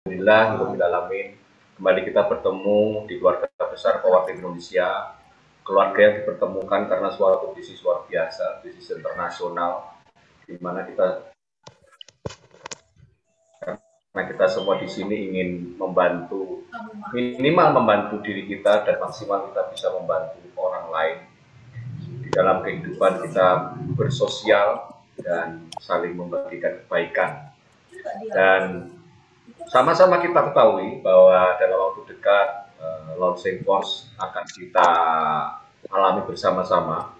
Alhamdulillah, alamin. Kembali kita bertemu di keluarga besar Pewarta Indonesia. Keluarga yang dipertemukan karena suatu bisnis luar biasa, bisnis internasional, di mana kita semua di sini ingin membantu, minimal membantu diri kita dan maksimal kita bisa membantu orang lain di dalam kehidupan kita bersosial dan saling membagikan kebaikan. Dan sama-sama kita ketahui bahwa dalam waktu dekat launching course akan kita alami bersama-sama.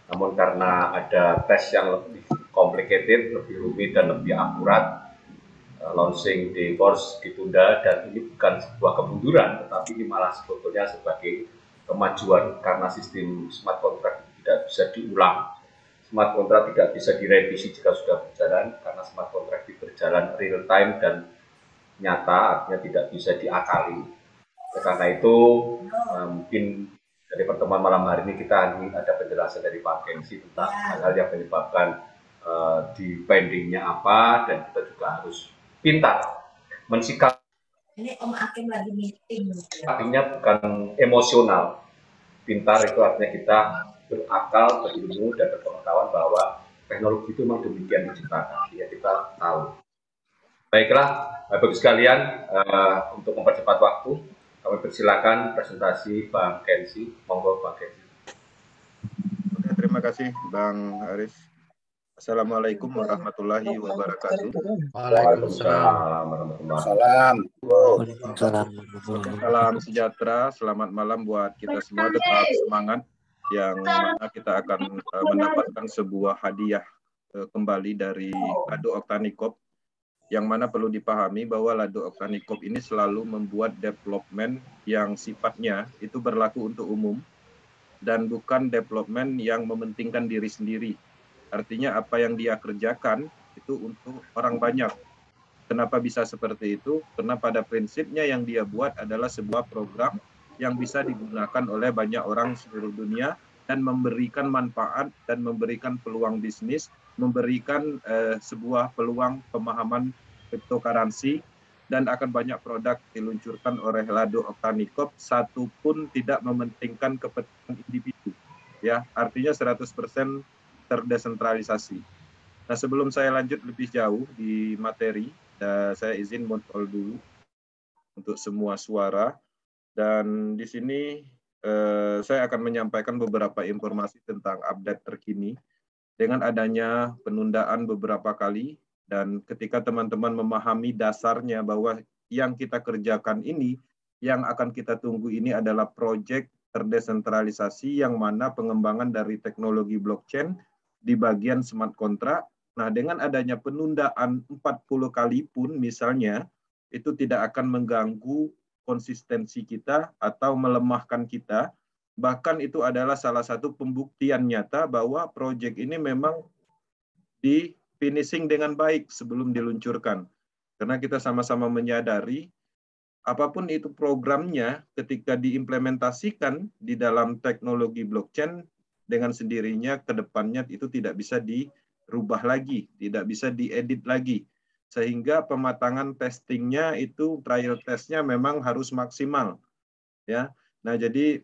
Namun karena ada tes yang lebih complicated, lebih rumit dan lebih akurat, launching di course ditunda, dan ini bukan sebuah kemunduran, tetapi ini malah sebetulnya sebagai kemajuan karena sistem smart contract tidak bisa diulang. Smart contract tidak bisa direvisi jika sudah berjalan, karena smart contract berjalan real time dan nyata, artinya tidak bisa diakali. Karena itu mungkin dari pertemuan malam hari ini kita ingin ada penjelasan dari Pak Gengsi tentang hal-hal yang menyebabkan di pendingnya apa, dan kita juga harus pintar mensikap. Ini Om Akim lagi meeting. Artinya bukan emosional. Pintar itu artinya kita berakal, berilmu, dan berpengetahuan bahwa teknologi itu memang demikian diciptakan. Ya, kita tahu. Baiklah, Bapak-Ibu sekalian, untuk mempercepat waktu, kami persilakan presentasi Bang Gengsi. Monggo Bang Gengsi. Oke, terima kasih Bang Aris. Assalamualaikum warahmatullahi wabarakatuh. Waalaikumsalam warahmatullahi wabarakatuh. Salam sejahtera, selamat malam buat kita semua, tetap semangat, yang mana kita akan mendapatkan sebuah hadiah kembali dari Lado Octanicop, yang mana perlu dipahami bahwa Lado Octanicop ini selalu membuat development yang sifatnya itu berlaku untuk umum dan bukan development yang mementingkan diri sendiri. Artinya apa yang dia kerjakan itu untuk orang banyak. Kenapa bisa seperti itu? Karena pada prinsipnya yang dia buat adalah sebuah program yang bisa digunakan oleh banyak orang seluruh dunia dan memberikan manfaat dan memberikan peluang bisnis, memberikan sebuah peluang pemahaman cryptocurrency, dan akan banyak produk diluncurkan oleh Lado Octanicop, satu pun tidak mementingkan kepentingan individu. Ya, artinya 100% terdesentralisasi. Nah, sebelum saya lanjut lebih jauh di materi, saya izin kontrol dulu untuk semua suara. Dan di sini saya akan menyampaikan beberapa informasi tentang update terkini dengan adanya penundaan beberapa kali. Dan ketika teman-teman memahami dasarnya bahwa yang kita kerjakan ini, yang akan kita tunggu ini adalah proyek terdesentralisasi yang mana pengembangan dari teknologi blockchain di bagian smart contract. Nah, dengan adanya penundaan 40 kali pun misalnya, itu tidak akan mengganggu konsistensi kita atau melemahkan kita. Bahkan itu adalah salah satu pembuktian nyata bahwa proyek ini memang di finishing dengan baik sebelum diluncurkan. Karena kita sama-sama menyadari apapun itu programnya, ketika diimplementasikan di dalam teknologi blockchain, dengan sendirinya ke depannya itu tidak bisa dirubah lagi, tidak bisa diedit lagi. Sehingga pematangan testingnya itu, trial testnya memang harus maksimal. Ya. Nah, jadi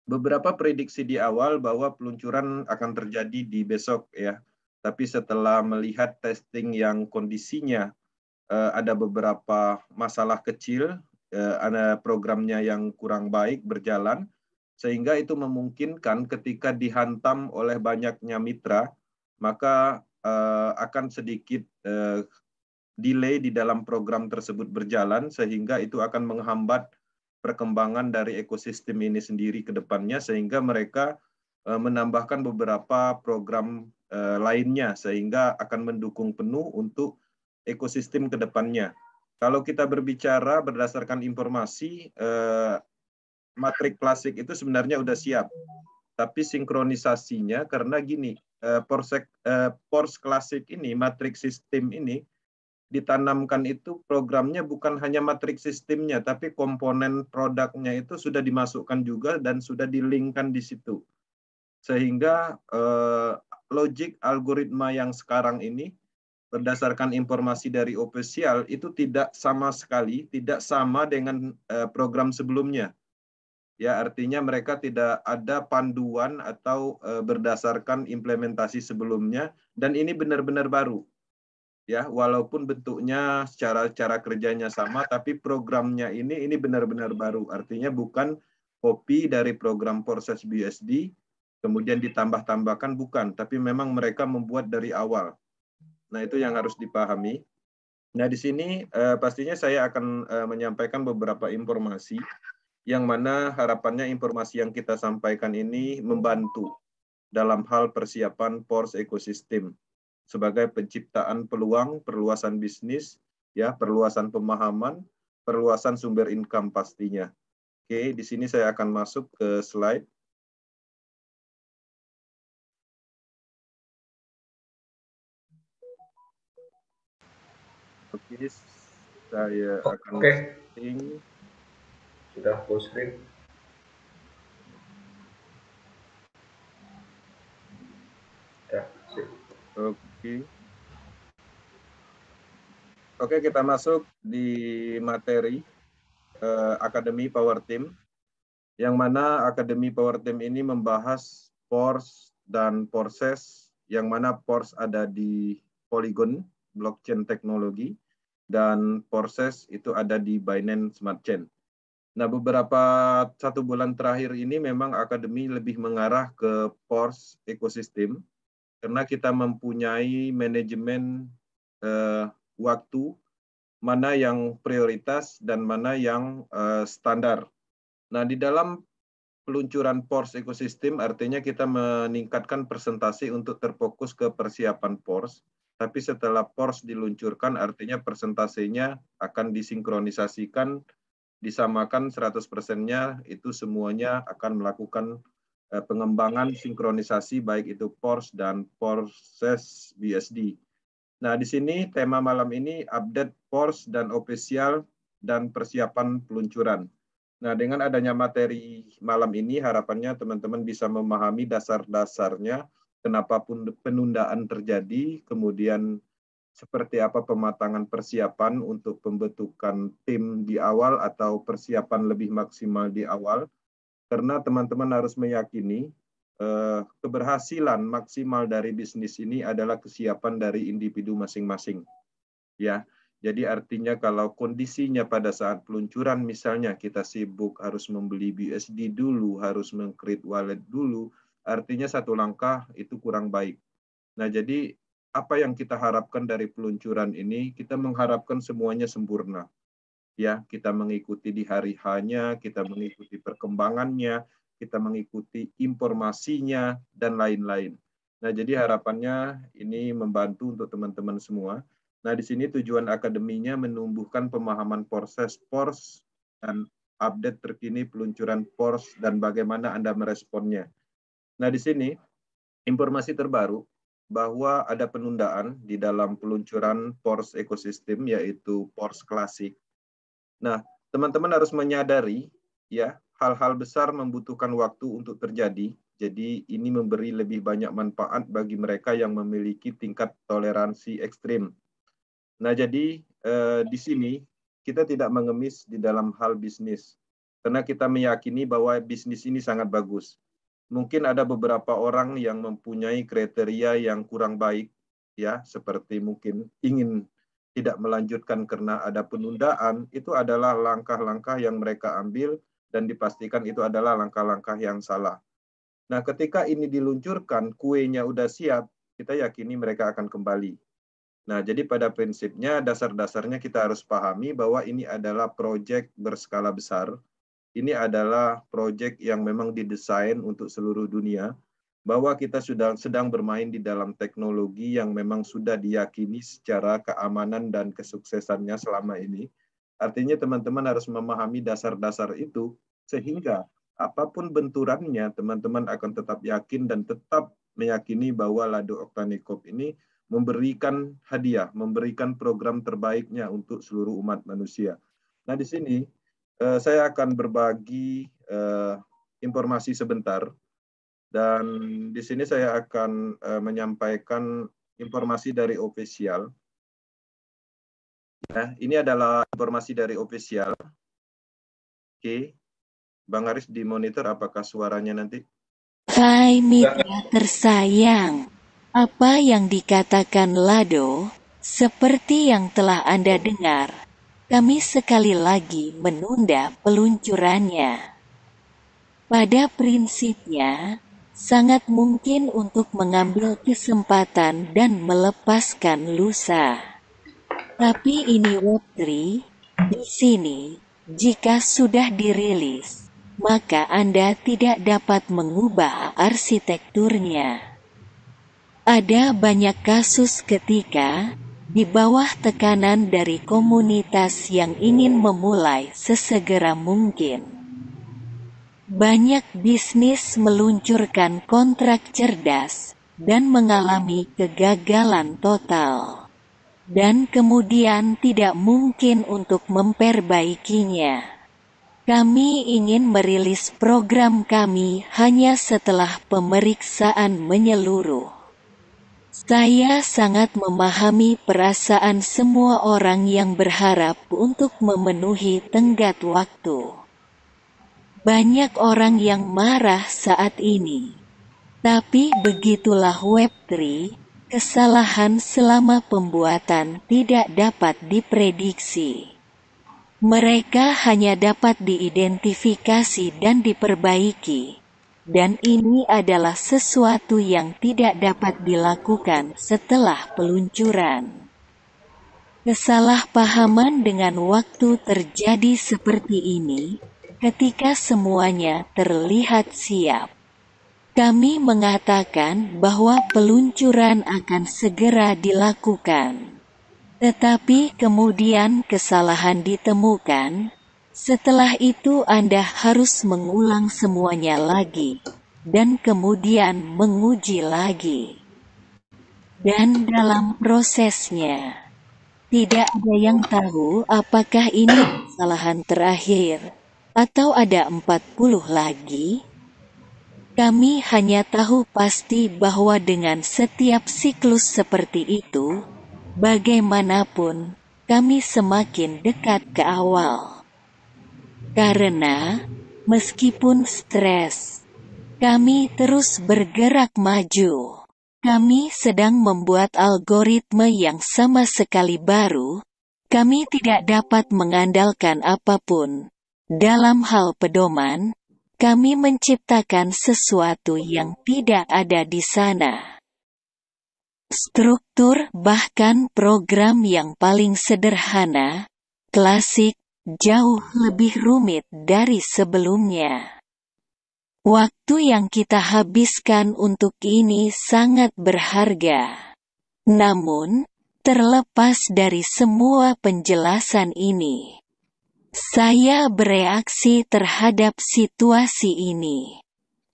beberapa prediksi di awal bahwa peluncuran akan terjadi di besok, ya. Tapi setelah melihat testing yang kondisinya ada beberapa masalah kecil, ada programnya yang kurang baik berjalan, sehingga itu memungkinkan ketika dihantam oleh banyaknya mitra, maka akan sedikit delay di dalam program tersebut berjalan, sehingga itu akan menghambat perkembangan dari ekosistem ini sendiri ke depannya, sehingga mereka menambahkan beberapa program lainnya, sehingga akan mendukung penuh untuk ekosistem ke depannya. Kalau kita berbicara berdasarkan informasi, matrik klasik itu sebenarnya udah siap, tapi sinkronisasinya karena gini, Pors klasik ini, matrik sistem ini ditanamkan itu programnya bukan hanya matrik sistemnya, tapi komponen produknya itu sudah dimasukkan juga dan sudah di-linkkan di situ. Sehingga logik algoritma yang sekarang ini berdasarkan informasi dari ofisial itu tidak sama sekali, tidak sama dengan program sebelumnya. Ya, artinya mereka tidak ada panduan atau berdasarkan implementasi sebelumnya, dan ini benar-benar baru. Ya, walaupun bentuknya cara kerjanya sama, tapi programnya ini benar-benar baru. Artinya bukan copy dari program proses BSD, kemudian ditambah-tambahkan, bukan. Tapi memang mereka membuat dari awal. Nah, itu yang harus dipahami. Nah, di sini pastinya saya akan menyampaikan beberapa informasi, yang mana harapannya informasi yang kita sampaikan ini membantu dalam hal persiapan PORS ekosistem sebagai penciptaan peluang, perluasan bisnis, ya, perluasan pemahaman, perluasan sumber income pastinya. Oke, di sini saya akan masuk ke slide. Oke, saya akan setting. Sudah full screen. Ya, sip. Oke. Oke, kita masuk di materi Akademi Power Team, yang mana Akademi Power Team ini membahas PORS dan PORSES, yang mana PORS ada di Polygon, blockchain teknologi, dan PORSES itu ada di Binance Smart Chain. Nah, beberapa 1 bulan terakhir ini memang Akademi lebih mengarah ke PORS ekosistem, karena kita mempunyai manajemen waktu, mana yang prioritas dan mana yang standar. Nah, di dalam peluncuran PORS ekosistem artinya kita meningkatkan presentasi untuk terfokus ke persiapan PORS, tapi setelah PORS diluncurkan artinya presentasinya akan disinkronisasikan, disamakan 100%-nya, itu semuanya akan melakukan pengembangan sinkronisasi baik itu PORS dan PORSES BSD. Nah, di sini tema malam ini update PORS dan official dan persiapan peluncuran. Nah, dengan adanya materi malam ini, harapannya teman-teman bisa memahami dasar-dasarnya, kenapa penundaan terjadi, kemudian seperti apa pematangan persiapan untuk pembentukan tim di awal atau persiapan lebih maksimal di awal, karena teman-teman harus meyakini keberhasilan maksimal dari bisnis ini adalah kesiapan dari individu masing-masing. Ya, jadi artinya kalau kondisinya pada saat peluncuran misalnya kita sibuk harus membeli BUSD dulu, harus meng-create wallet dulu, artinya satu langkah itu kurang baik. Nah, jadi apa yang kita harapkan dari peluncuran ini? Kita mengharapkan semuanya sempurna. Ya, kita mengikuti di hari H-nya, kita mengikuti perkembangannya, kita mengikuti informasinya, dan lain-lain. Nah, jadi harapannya ini membantu untuk teman-teman semua. Nah, di sini tujuan akademinya menumbuhkan pemahaman proses PORS dan update terkini peluncuran PORS dan bagaimana Anda meresponnya. Nah, di sini informasi terbaru bahwa ada penundaan di dalam peluncuran PORS ekosistem, yaitu PORS Classic. Nah, teman-teman harus menyadari ya, hal-hal besar membutuhkan waktu untuk terjadi. Jadi ini memberi lebih banyak manfaat bagi mereka yang memiliki tingkat toleransi ekstrim. Nah, jadi di sini kita tidak mengemis di dalam hal bisnis, karena kita meyakini bahwa bisnis ini sangat bagus. Mungkin ada beberapa orang yang mempunyai kriteria yang kurang baik, ya, seperti mungkin ingin tidak melanjutkan karena ada penundaan, itu adalah langkah-langkah yang mereka ambil dan dipastikan itu adalah langkah-langkah yang salah. Nah, ketika ini diluncurkan, kuenya udah siap, kita yakini mereka akan kembali. Nah, jadi pada prinsipnya, dasar-dasarnya kita harus pahami bahwa ini adalah proyek berskala besar. Ini adalah proyek yang memang didesain untuk seluruh dunia, bahwa kita sudah sedang bermain di dalam teknologi yang memang sudah diyakini secara keamanan dan kesuksesannya selama ini. Artinya teman-teman harus memahami dasar-dasar itu, sehingga apapun benturannya, teman-teman akan tetap yakin dan tetap meyakini bahwa Lado Oktanikop ini memberikan hadiah, memberikan program terbaiknya untuk seluruh umat manusia. Nah, di sini saya akan berbagi informasi sebentar. Dan di sini saya akan menyampaikan informasi dari official. Ya, ini adalah informasi dari official. Oke, Bang Aris di monitor apakah suaranya nanti? Hai mitra tersayang, apa yang dikatakan Lado, seperti yang telah Anda dengar, kami sekali lagi menunda peluncurannya. Pada prinsipnya, sangat mungkin untuk mengambil kesempatan dan melepaskan lusa. Tapi ini Web3, di sini, jika sudah dirilis, maka Anda tidak dapat mengubah arsitekturnya. Ada banyak kasus ketika, di bawah tekanan dari komunitas yang ingin memulai sesegera mungkin, banyak bisnis meluncurkan kontrak cerdas dan mengalami kegagalan total. Dan kemudian tidak mungkin untuk memperbaikinya. Kami ingin merilis program kami hanya setelah pemeriksaan menyeluruh. Saya sangat memahami perasaan semua orang yang berharap untuk memenuhi tenggat waktu. Banyak orang yang marah saat ini. Tapi begitulah Web3, kesalahan selama pembuatan tidak dapat diprediksi. Mereka hanya dapat diidentifikasi dan diperbaiki. Dan ini adalah sesuatu yang tidak dapat dilakukan setelah peluncuran. Kesalahpahaman dengan waktu terjadi seperti ini, ketika semuanya terlihat siap. Kami mengatakan bahwa peluncuran akan segera dilakukan. Tetapi kemudian kesalahan ditemukan. Setelah itu Anda harus mengulang semuanya lagi. Dan kemudian menguji lagi. Dan dalam prosesnya, tidak ada yang tahu apakah ini kesalahan terakhir. Atau ada 40 lagi. Kami hanya tahu pasti bahwa dengan setiap siklus seperti itu, bagaimanapun, kami semakin dekat ke awal. Karena, meskipun stres, kami terus bergerak maju. Kami sedang membuat algoritma yang sama sekali baru. Kami tidak dapat mengandalkan apapun. Dalam hal pedoman, kami menciptakan sesuatu yang tidak ada di sana. Struktur bahkan program yang paling sederhana, klasik, jauh lebih rumit dari sebelumnya. Waktu yang kita habiskan untuk ini sangat berharga. Namun, terlepas dari semua penjelasan ini, saya bereaksi terhadap situasi ini.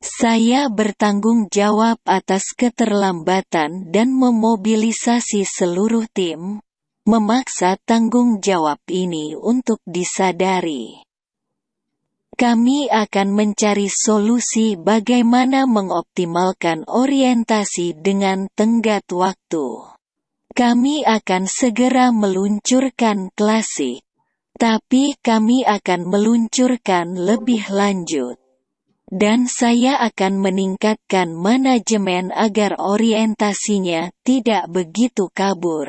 Saya bertanggung jawab atas keterlambatan dan memobilisasi seluruh tim, memaksa tanggung jawab ini untuk disadari. Kami akan mencari solusi bagaimana mengoptimalkan orientasi dengan tenggat waktu. Kami akan segera meluncurkan klasik. Tapi kami akan meluncurkan lebih lanjut. Dan saya akan meningkatkan manajemen agar orientasinya tidak begitu kabur.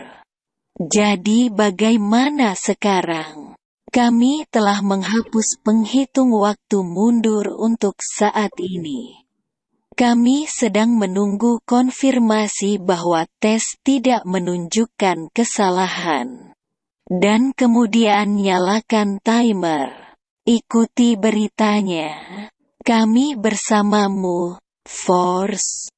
Jadi bagaimana sekarang? Kami telah menghapus penghitung waktu mundur untuk saat ini. Kami sedang menunggu konfirmasi bahwa tes tidak menunjukkan kesalahan. Dan kemudian nyalakan timer. Ikuti beritanya. Kami bersamamu, Force.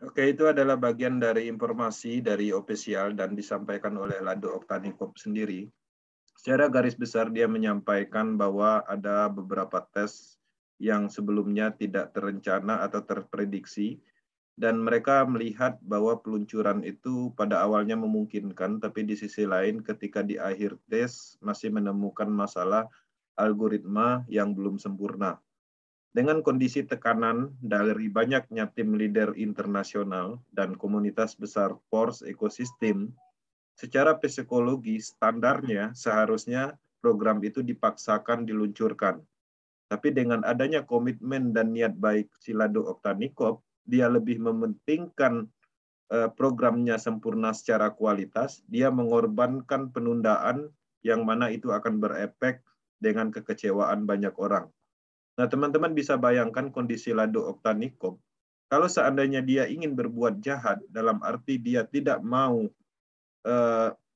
Oke, itu adalah bagian dari informasi dari official dan disampaikan oleh Lado Oktanikop sendiri. Secara garis besar dia menyampaikan bahwa ada beberapa tes yang sebelumnya tidak terencana atau terprediksi. Dan mereka melihat bahwa peluncuran itu pada awalnya memungkinkan, tapi di sisi lain ketika di akhir tes masih menemukan masalah algoritma yang belum sempurna. Dengan kondisi tekanan dari banyaknya tim leader internasional dan komunitas besar Force ekosistem, secara psikologi standarnya seharusnya program itu dipaksakan diluncurkan. Tapi dengan adanya komitmen dan niat baik si Lado Oktanikop, dia lebih mementingkan programnya sempurna secara kualitas, dia mengorbankan penundaan yang mana itu akan berefek dengan kekecewaan banyak orang. Nah, teman-teman bisa bayangkan kondisi Lado Oktanikop. Kalau seandainya dia ingin berbuat jahat, dalam arti dia tidak mau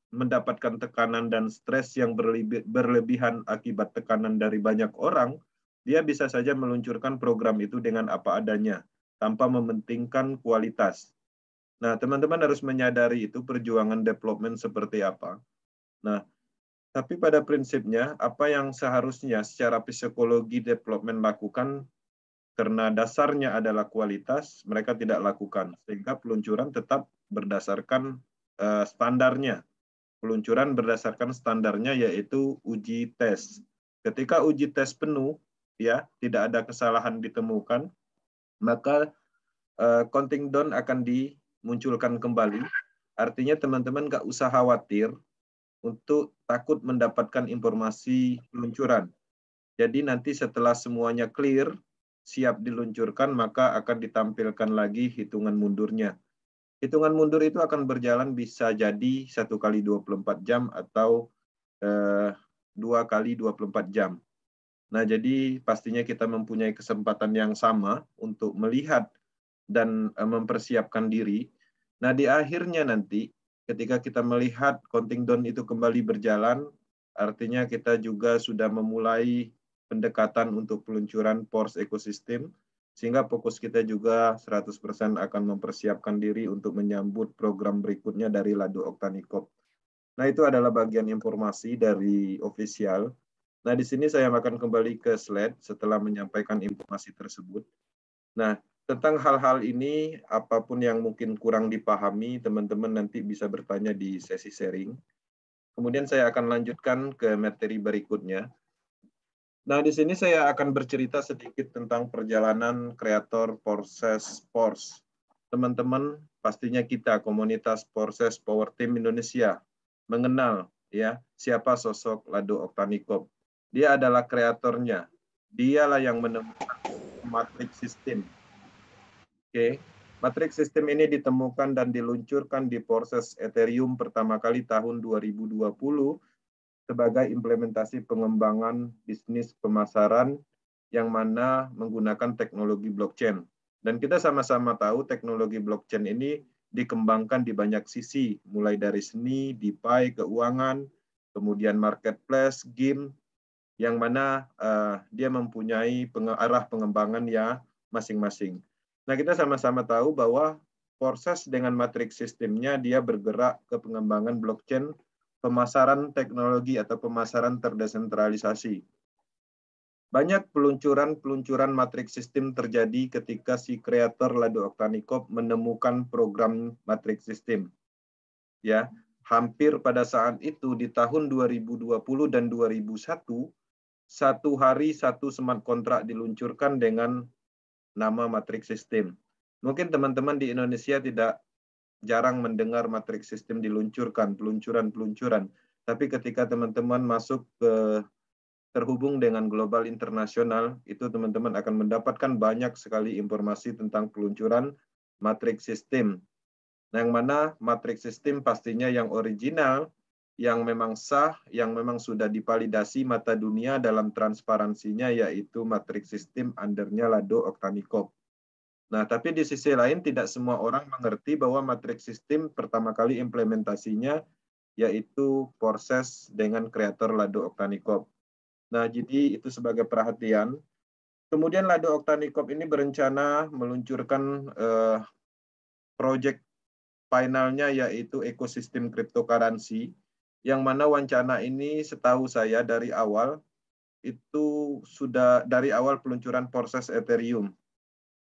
mendapatkan tekanan dan stres yang berlebihan akibat tekanan dari banyak orang, dia bisa saja meluncurkan program itu dengan apa adanya, tanpa mementingkan kualitas. Nah, teman-teman harus menyadari itu perjuangan development seperti apa. Nah, tapi pada prinsipnya, apa yang seharusnya secara psikologi development lakukan, karena dasarnya adalah kualitas, mereka tidak lakukan. Sehingga peluncuran tetap berdasarkan standarnya. Peluncuran berdasarkan standarnya yaitu uji tes. Ketika uji tes penuh, ya tidak ada kesalahan ditemukan, maka counting down akan dimunculkan kembali. Artinya teman-teman nggak usah khawatir untuk takut mendapatkan informasi peluncuran. Jadi nanti setelah semuanya clear, siap diluncurkan, maka akan ditampilkan lagi hitungan mundurnya. Hitungan mundur itu akan berjalan bisa jadi 1 kali 24 jam atau 2 kali 24 jam. Nah, jadi pastinya kita mempunyai kesempatan yang sama untuk melihat dan mempersiapkan diri. Nah, di akhirnya nanti ketika kita melihat counting down itu kembali berjalan, artinya kita juga sudah memulai pendekatan untuk peluncuran Pors ekosistem, sehingga fokus kita juga 100% akan mempersiapkan diri untuk menyambut program berikutnya dari Lado Oktanikop. Nah, itu adalah bagian informasi dari official. Nah, di sini saya akan kembali ke slide setelah menyampaikan informasi tersebut. Nah, tentang hal-hal ini, apapun yang mungkin kurang dipahami, teman-teman nanti bisa bertanya di sesi sharing. Kemudian saya akan lanjutkan ke materi berikutnya. Nah, di sini saya akan bercerita sedikit tentang perjalanan kreator Porses Pors. Teman-teman, pastinya kita komunitas Porses Power Team Indonesia mengenal ya siapa sosok Lado Oktanikop. Dia adalah kreatornya. Dialah yang menemukan matrix system. Oke. Matrix system ini ditemukan dan diluncurkan di Porses Ethereum pertama kali tahun 2020 sebagai implementasi pengembangan bisnis pemasaran yang mana menggunakan teknologi blockchain. Dan kita sama-sama tahu teknologi blockchain ini dikembangkan di banyak sisi, mulai dari seni, DeFi, keuangan, kemudian marketplace, game, yang mana dia mempunyai arah pengembangan ya masing-masing. Nah, kita sama-sama tahu bahwa proses dengan matrix sistemnya dia bergerak ke pengembangan blockchain, pemasaran teknologi atau pemasaran terdesentralisasi. Banyak peluncuran matrix sistem terjadi ketika si kreator Lado Oktanikop menemukan program matrix system. Ya, hampir pada saat itu di tahun 2020 dan 2001, satu hari satu smart contract diluncurkan dengan nama matrix system. Mungkin teman-teman di Indonesia tidak jarang mendengar matrix system diluncurkan, peluncuran. Tapi ketika teman-teman masuk ke terhubung dengan global internasional, itu teman-teman akan mendapatkan banyak sekali informasi tentang peluncuran matrix system. Nah, yang mana matrix system pastinya yang original, yang memang sah, yang memang sudah divalidasi mata dunia dalam transparansinya, yaitu matrix system undernya Lado Oktanikop. Nah, tapi di sisi lain tidak semua orang mengerti bahwa matrix system pertama kali implementasinya yaitu proses dengan kreator Lado Oktanikop. Nah, jadi itu sebagai perhatian. Kemudian Lado Oktanikop ini berencana meluncurkan project finalnya yaitu ekosistem cryptocurrency, yang mana wacana ini setahu saya dari awal itu sudah dari awal peluncuran proses Ethereum.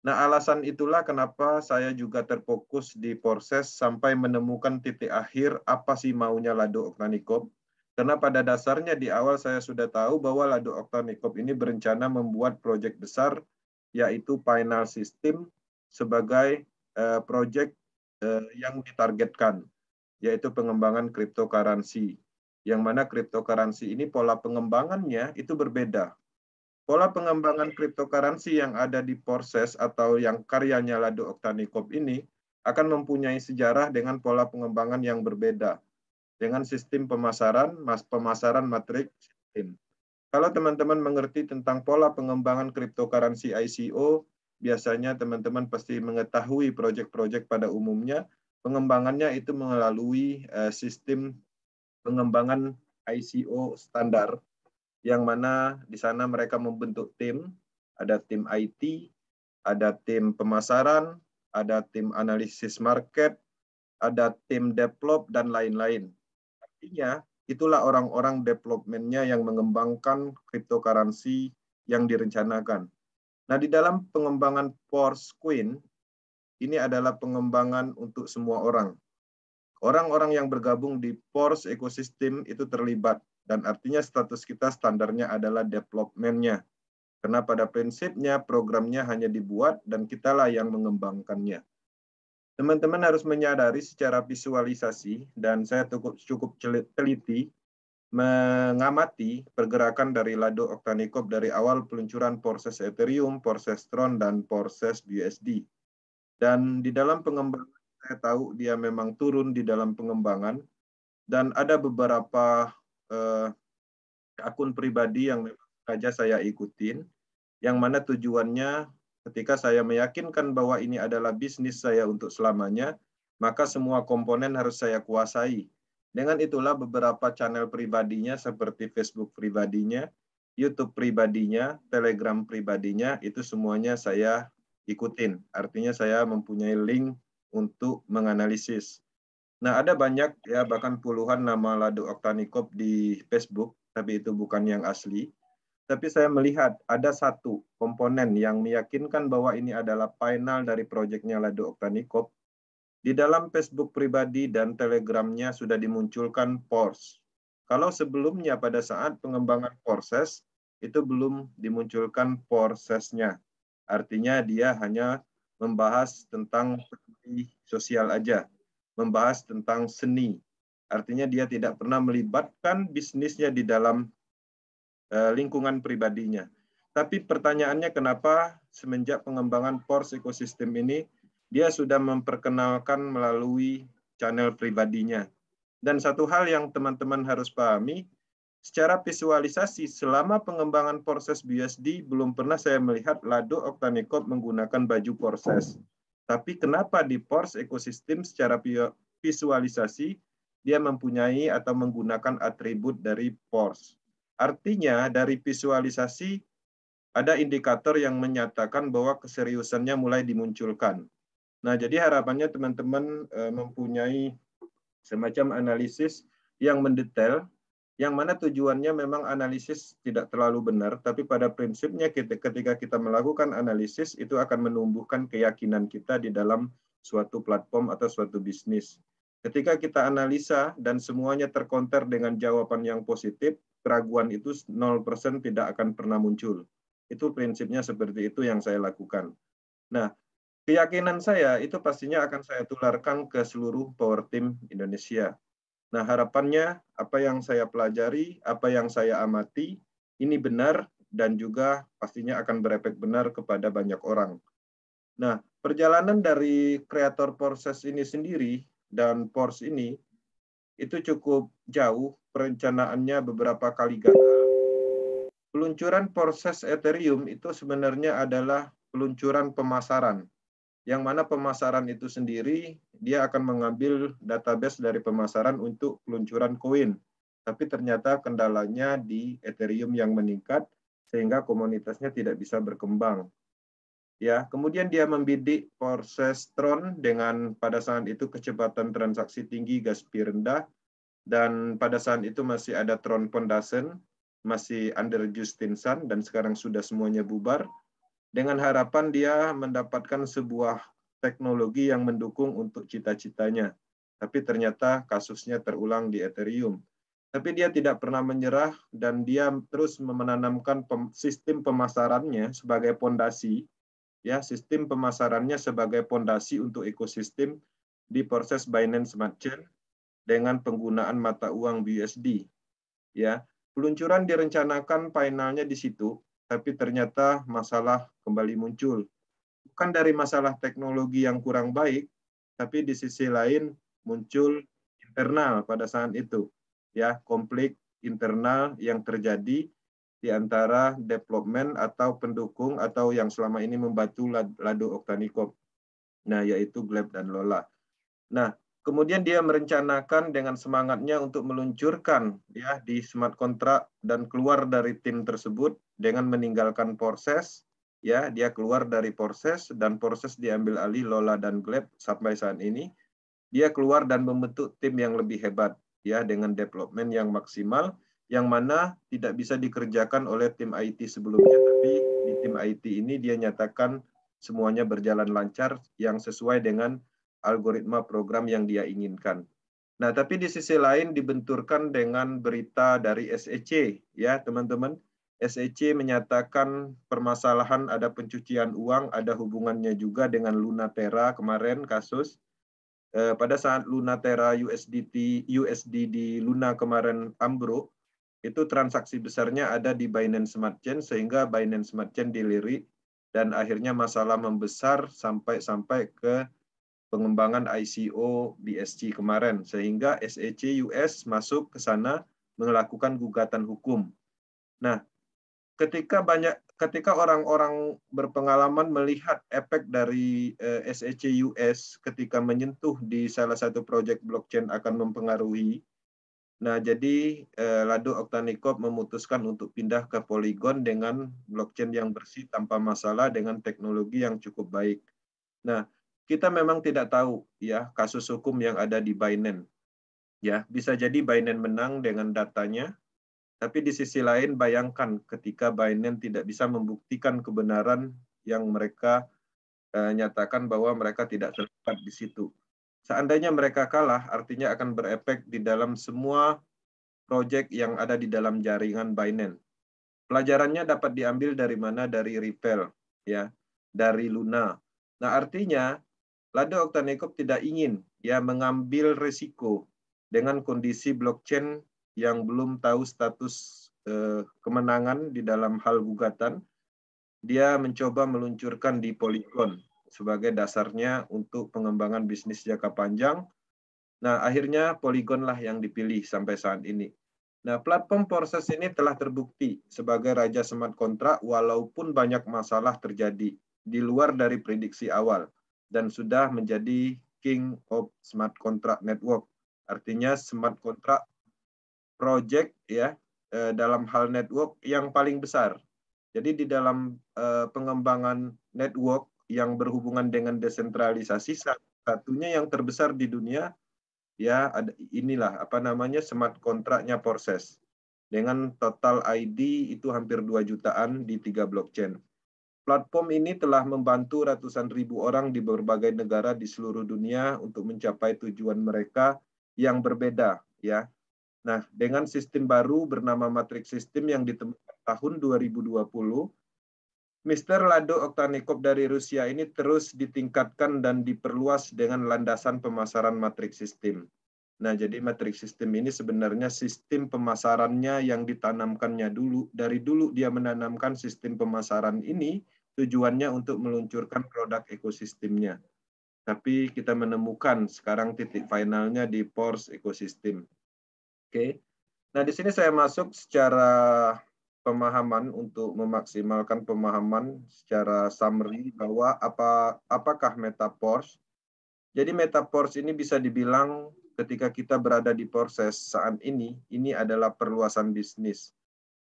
Nah, alasan itulah kenapa saya juga terfokus di proses sampai menemukan titik akhir apa sih maunya Lado Oktanikop. Karena pada dasarnya di awal saya sudah tahu bahwa Lado Oktanikop ini berencana membuat proyek besar yaitu final system sebagai proyek yang ditargetkan. yaitu pengembangan cryptocurrency. Yang mana cryptocurrency ini pola pengembangannya itu berbeda. Pola pengembangan cryptocurrency yang ada di Porses atau yang karyanya Lado Oktanikop ini akan mempunyai sejarah dengan pola pengembangan yang berbeda dengan sistem pemasaran matrik sistem. Kalau teman-teman mengerti tentang pola pengembangan cryptocurrency ICO, biasanya teman-teman pasti mengetahui proyek-proyek pada umumnya pengembangannya itu melalui sistem pengembangan ICO standar, yang mana di sana mereka membentuk tim, ada tim IT, ada tim pemasaran, ada tim analisis market, ada tim develop, dan lain-lain. Artinya, itulah orang-orang development-nya yang mengembangkan cryptocurrency yang direncanakan. Nah, di dalam pengembangan Force Queen, ini adalah pengembangan untuk semua orang. Orang-orang yang bergabung di Force Ecosystem itu terlibat, dan artinya status kita standarnya adalah development-nya. Karena pada prinsipnya programnya hanya dibuat dan kitalah yang mengembangkannya. Teman-teman harus menyadari secara visualisasi, dan saya cukup teliti mengamati pergerakan dari Lado Oktanikop dari awal peluncuran Porses Ethereum, Porses Tron, dan Porses BUSD. Dan di dalam pengembangan saya tahu dia memang turun di dalam pengembangan, dan ada beberapa akun pribadi yang memang saja saya ikutin, yang mana tujuannya ketika saya meyakinkan bahwa ini adalah bisnis saya untuk selamanya, maka semua komponen harus saya kuasai. Dengan itulah beberapa channel pribadinya seperti Facebook pribadinya, YouTube pribadinya, Telegram pribadinya, itu semuanya saya ikutin. Artinya saya mempunyai link untuk menganalisis. Nah, ada banyak ya, bahkan puluhan nama Lado Oktanikop di Facebook, tapi itu bukan yang asli. Tapi saya melihat ada satu komponen yang meyakinkan bahwa ini adalah final dari proyeknya Lado Oktanikop. Di dalam Facebook pribadi dan Telegramnya sudah dimunculkan Pors. Kalau sebelumnya pada saat pengembangan Porses, itu belum dimunculkan Porsesnya. Artinya dia hanya membahas tentang sosial aja, membahas tentang seni. Artinya dia tidak pernah melibatkan bisnisnya di dalam lingkungan pribadinya. Tapi pertanyaannya kenapa semenjak pengembangan Pors ekosistem ini, dia sudah memperkenalkan melalui channel pribadinya. Dan satu hal yang teman-teman harus pahami, secara visualisasi selama pengembangan Porses BUSD belum pernah saya melihat Lado Oktanikop menggunakan baju Porses. Tapi kenapa di Pors ekosistem secara visualisasi dia mempunyai atau menggunakan atribut dari Pors. Artinya dari visualisasi ada indikator yang menyatakan bahwa keseriusannya mulai dimunculkan. Nah, jadi harapannya teman-teman mempunyai semacam analisis yang mendetail, yang mana tujuannya memang analisis tidak terlalu benar, tapi pada prinsipnya ketika kita melakukan analisis, itu akan menumbuhkan keyakinan kita di dalam suatu platform atau suatu bisnis. Ketika kita analisa dan semuanya terkonter dengan jawaban yang positif, keraguan itu 0% tidak akan pernah muncul. Itu prinsipnya seperti itu yang saya lakukan. Nah, keyakinan saya itu pastinya akan saya tularkan ke seluruh Power Team Indonesia. Nah, harapannya apa yang saya pelajari, apa yang saya amati, ini benar dan juga pastinya akan berefek benar kepada banyak orang. Nah, perjalanan dari kreator Porses ini sendiri dan Pors ini itu cukup jauh, perencanaannya beberapa kali gagal. Peluncuran Porses Ethereum itu sebenarnya adalah peluncuran pemasaran, yang mana pemasaran itu sendiri dia akan mengambil database dari pemasaran untuk peluncuran koin. Tapi ternyata kendalanya di Ethereum yang meningkat sehingga komunitasnya tidak bisa berkembang. Ya, kemudian dia membidik Porses Tron dengan pada saat itu kecepatan transaksi tinggi, gas fee rendah, dan pada saat itu masih ada Tron Foundation, masih under Justin Sun, dan sekarang sudah semuanya bubar, dengan harapan dia mendapatkan sebuah teknologi yang mendukung untuk cita-citanya. Tapi ternyata kasusnya terulang di Ethereum. Tapi dia tidak pernah menyerah dan dia terus menanamkan sistem pemasarannya sebagai fondasi, ya, sistem pemasarannya sebagai fondasi untuk ekosistem di proses Binance Smart Chain. dengan penggunaan mata uang BUSD. Ya, peluncuran direncanakan finalnya di situ, tapi ternyata masalah kembali muncul. Bukan dari masalah teknologi yang kurang baik, tapi di sisi lain muncul internal pada saat itu. Ya, konflik internal yang terjadi di antara development atau pendukung atau yang selama ini membantu Lado Oktanikop. Nah, yaitu Gleb dan Lola. Nah, kemudian dia merencanakan dengan semangatnya untuk meluncurkan ya di smart contract dan keluar dari tim tersebut dengan meninggalkan proses. Ya, dia keluar dari proses dan proses diambil alih Lola dan Gleb sampai saat ini. Dia keluar dan membentuk tim yang lebih hebat ya dengan development yang maksimal yang mana tidak bisa dikerjakan oleh tim IT sebelumnya, tapi di tim IT ini dia nyatakan semuanya berjalan lancar yang sesuai dengan algoritma program yang dia inginkan. Nah, tapi di sisi lain dibenturkan dengan berita dari SEC ya, teman-teman. SEC menyatakan permasalahan ada pencucian uang, ada hubungannya juga dengan Lunatera kemarin kasus. Pada saat Lunatera USD di Luna kemarin ambruk, itu transaksi besarnya ada di Binance Smart Chain sehingga Binance Smart Chain dilirik dan akhirnya masalah membesar sampai ke pengembangan ICO BSC kemarin sehingga SEC US masuk ke sana melakukan gugatan hukum. Nah, ketika orang-orang berpengalaman melihat efek dari SEC US ketika menyentuh di salah satu proyek blockchain akan mempengaruhi. Nah, jadi Lado Oktanikop memutuskan untuk pindah ke Polygon dengan blockchain yang bersih tanpa masalah dengan teknologi yang cukup baik. Nah, kita memang tidak tahu ya kasus hukum yang ada di Binance. Ya, bisa jadi Binance menang dengan datanya, tapi di sisi lain bayangkan ketika Binance tidak bisa membuktikan kebenaran yang mereka nyatakan bahwa mereka tidak terlibat di situ. Seandainya mereka kalah, artinya akan berefek di dalam semua proyek yang ada di dalam jaringan Binance. Pelajarannya dapat diambil dari mana? Dari Ripple, ya, dari Luna. Nah, artinya Lado Oktanikop tidak ingin ya mengambil risiko dengan kondisi blockchain yang belum tahu status kemenangan di dalam hal gugatan. Dia mencoba meluncurkan di Polygon sebagai dasarnya untuk pengembangan bisnis jangka panjang. Nah, akhirnya Polygon lah yang dipilih sampai saat ini. Nah, platform Proses ini telah terbukti sebagai raja smart contract walaupun banyak masalah terjadi di luar dari prediksi awal dan sudah menjadi King of Smart Contract Network. Artinya smart contract project ya dalam hal network yang paling besar. Jadi di dalam pengembangan network yang berhubungan dengan desentralisasi satunya yang terbesar di dunia ya inilah apa namanya smart kontraknya Proses dengan total ID itu hampir 2 jutaan di 3 blockchain. Platform ini telah membantu ratusan ribu orang di berbagai negara di seluruh dunia untuk mencapai tujuan mereka yang berbeda ya. Nah, dengan sistem baru bernama Matrix System yang ditemukan tahun 2020, Mr. Lado Oktanikop dari Rusia ini terus ditingkatkan dan diperluas dengan landasan pemasaran Matrix System. Nah, jadi Matrix System ini sebenarnya sistem pemasarannya yang ditanamkannya dulu. Dari dulu dia menanamkan sistem pemasaran ini tujuannya untuk meluncurkan produk ekosistemnya. Tapi kita menemukan sekarang titik finalnya di Porsche ekosistem. Oke. Nah, di sini saya masuk secara pemahaman untuk memaksimalkan pemahaman secara summary bahwa apakah Metaverse. Jadi Metaverse ini bisa dibilang ketika kita berada di proses saat ini adalah perluasan bisnis,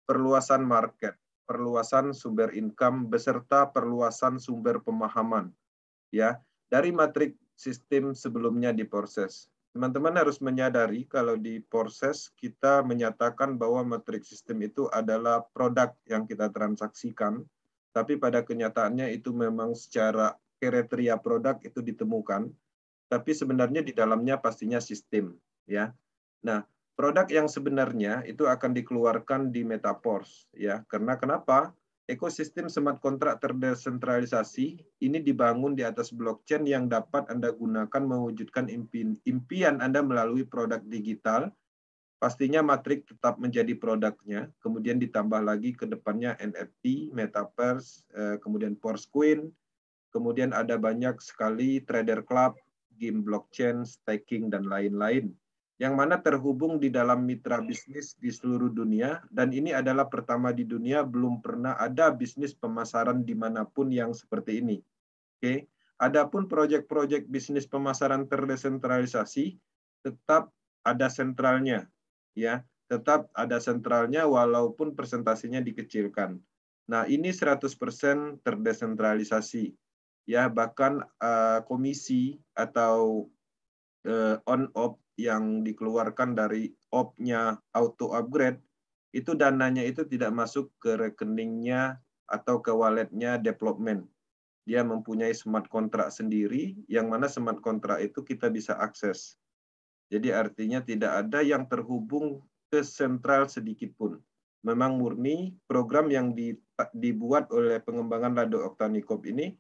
perluasan market, perluasan sumber income beserta perluasan sumber pemahaman ya dari matriks sistem sebelumnya di proses. Teman-teman harus menyadari kalau di proses kita menyatakan bahwa matriks sistem itu adalah produk yang kita transaksikan, tapi pada kenyataannya itu memang secara kriteria produk itu ditemukan, tapi sebenarnya di dalamnya pastinya sistem, ya. Nah, produk yang sebenarnya itu akan dikeluarkan di Metaverse, ya. Karena kenapa? Ekosistem smart contract terdesentralisasi ini dibangun di atas blockchain yang dapat Anda gunakan mewujudkan impian Anda melalui produk digital. Pastinya Matrix tetap menjadi produknya, kemudian ditambah lagi ke depannya NFT, Metaverse, kemudian Forcecoin, kemudian ada banyak sekali trader club, game blockchain, staking, dan lain-lain, yang mana terhubung di dalam mitra bisnis di seluruh dunia, dan ini adalah pertama di dunia, belum pernah ada bisnis pemasaran dimanapun yang seperti ini. Oke, adapun proyek-proyek bisnis pemasaran terdesentralisasi tetap ada sentralnya, ya, tetap ada sentralnya walaupun presentasinya dikecilkan. Nah, ini 100% terdesentralisasi, ya, bahkan komisi atau on-off yang dikeluarkan dari op-nya auto upgrade, itu dananya itu tidak masuk ke rekeningnya atau ke walletnya development. Dia mempunyai smart contract sendiri, yang mana smart contract itu kita bisa akses. Jadi artinya tidak ada yang terhubung ke sentral sedikit pun. Memang murni program yang dibuat oleh pengembangan Lado Octanicop ini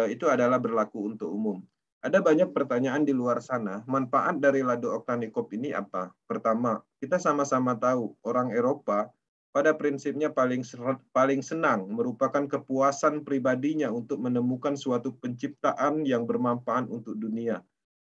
itu adalah berlaku untuk umum. Ada banyak pertanyaan di luar sana, manfaat dari Lado Octanicop ini apa? Pertama, kita sama-sama tahu orang Eropa pada prinsipnya paling senang merupakan kepuasan pribadinya untuk menemukan suatu penciptaan yang bermanfaat untuk dunia.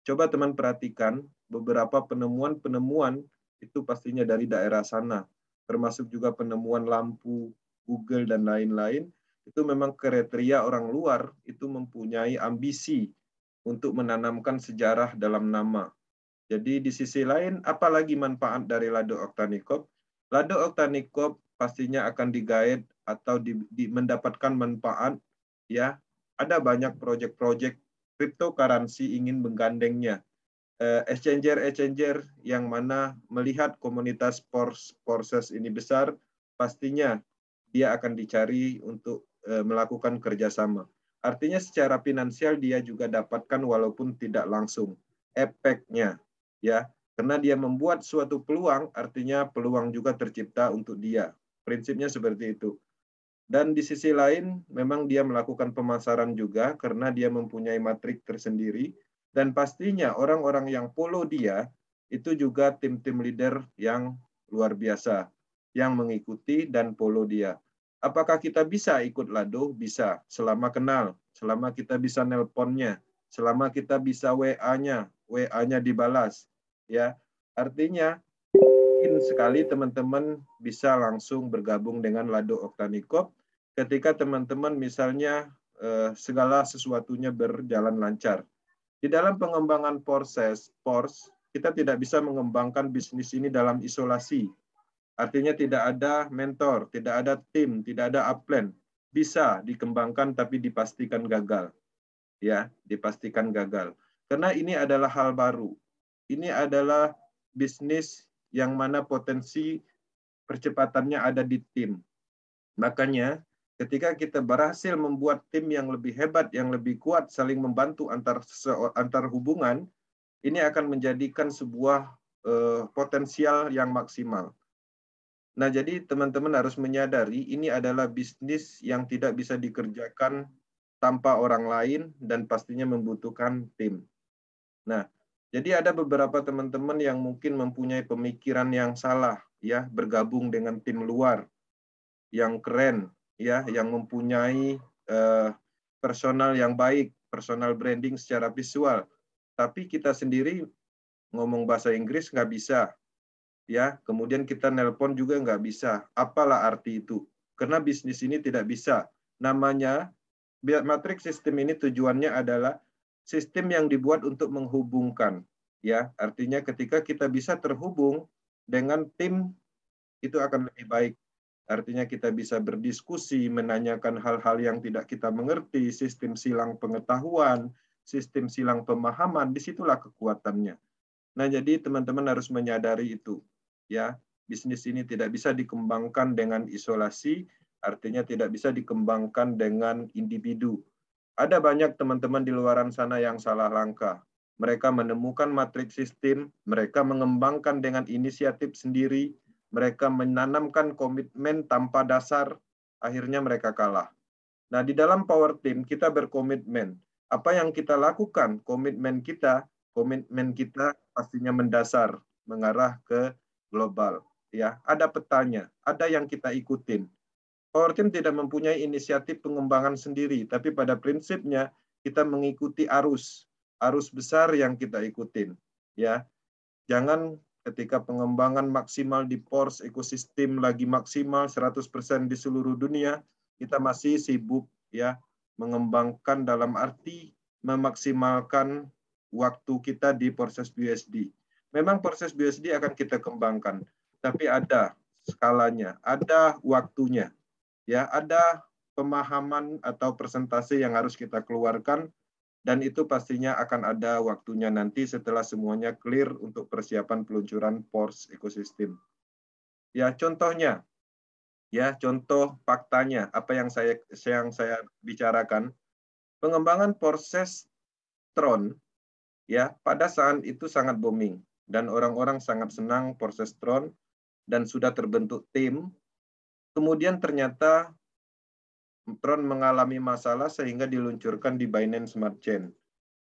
Coba teman perhatikan beberapa penemuan-penemuan itu pastinya dari daerah sana, termasuk juga penemuan lampu, Google, dan lain-lain. Itu memang kriteria orang luar itu mempunyai ambisi untuk menanamkan sejarah dalam nama. Jadi di sisi lain, apalagi manfaat dari Lado Octanicop? Lado Octanicop pastinya akan digait atau mendapatkan manfaat, ya. Ada banyak proyek-proyek cryptocurrency ingin menggandengnya. Exchanger yang mana melihat komunitas Porses ini besar, pastinya dia akan dicari untuk melakukan kerjasama. Artinya secara finansial dia juga dapatkan walaupun tidak langsung. Efeknya, ya, karena dia membuat suatu peluang, artinya peluang juga tercipta untuk dia. Prinsipnya seperti itu. Dan di sisi lain, memang dia melakukan pemasaran juga karena dia mempunyai matrik tersendiri. Dan pastinya orang-orang yang follow dia, itu juga tim-tim leader yang luar biasa, yang mengikuti dan follow dia. Apakah kita bisa ikut Lado? Bisa, selama kenal, selama kita bisa nelponnya, selama kita bisa WA-nya dibalas. Ya, artinya mungkin sekali teman-teman bisa langsung bergabung dengan Lado Octanicop ketika teman-teman misalnya segala sesuatunya berjalan lancar. Di dalam pengembangan Porse, kita tidak bisa mengembangkan bisnis ini dalam isolasi. Artinya tidak ada mentor, tidak ada tim, tidak ada upline. Bisa dikembangkan tapi dipastikan gagal. Ya, dipastikan gagal. Karena ini adalah hal baru. Ini adalah bisnis yang mana potensi percepatannya ada di tim. Makanya ketika kita berhasil membuat tim yang lebih hebat, yang lebih kuat, saling membantu antar hubungan, ini akan menjadikan sebuah potensial yang maksimal. Nah, jadi teman-teman harus menyadari ini adalah bisnis yang tidak bisa dikerjakan tanpa orang lain dan pastinya membutuhkan tim. Nah, jadi ada beberapa teman-teman yang mungkin mempunyai pemikiran yang salah, ya, bergabung dengan tim luar yang keren, ya, yang mempunyai personal yang baik, personal branding secara visual. Tapi kita sendiri ngomong bahasa Inggris nggak bisa. Ya, kemudian kita nelpon juga nggak bisa. Apalah arti itu? Karena bisnis ini tidak bisa. Namanya, Matrix System ini tujuannya adalah sistem yang dibuat untuk menghubungkan. Ya, artinya ketika kita bisa terhubung dengan tim, itu akan lebih baik. Artinya kita bisa berdiskusi, menanyakan hal-hal yang tidak kita mengerti, sistem silang pengetahuan, sistem silang pemahaman, disitulah kekuatannya. Nah, jadi teman-teman harus menyadari itu. Ya, bisnis ini tidak bisa dikembangkan dengan isolasi, artinya tidak bisa dikembangkan dengan individu. Ada banyak teman-teman di luaran sana yang salah langkah. Mereka menemukan matriks sistem, mereka mengembangkan dengan inisiatif sendiri, mereka menanamkan komitmen tanpa dasar, akhirnya mereka kalah. Nah, di dalam Power Team kita berkomitmen. Apa yang kita lakukan, komitmen kita pastinya mendasar, mengarah ke global. Ya, ada petanya, ada yang kita ikutin. Power Team tidak mempunyai inisiatif pengembangan sendiri, tapi pada prinsipnya kita mengikuti arus besar yang kita ikutin. Ya, jangan ketika pengembangan maksimal di Porsche ekosistem lagi maksimal 100% di seluruh dunia, kita masih sibuk ya mengembangkan dalam arti memaksimalkan waktu kita di proses BUSD. Memang proses BUSD akan kita kembangkan, tapi ada skalanya, ada waktunya. Ya, ada pemahaman atau presentasi yang harus kita keluarkan, dan itu pastinya akan ada waktunya nanti setelah semuanya clear untuk persiapan peluncuran Porsche ekosistem. Ya, contohnya, ya contoh faktanya apa yang saya bicarakan, pengembangan proses Tron ya pada saat itu sangat booming dan orang-orang sangat senang proses Tron dan sudah terbentuk tim. Kemudian ternyata Tron mengalami masalah sehingga diluncurkan di Binance Smart Chain.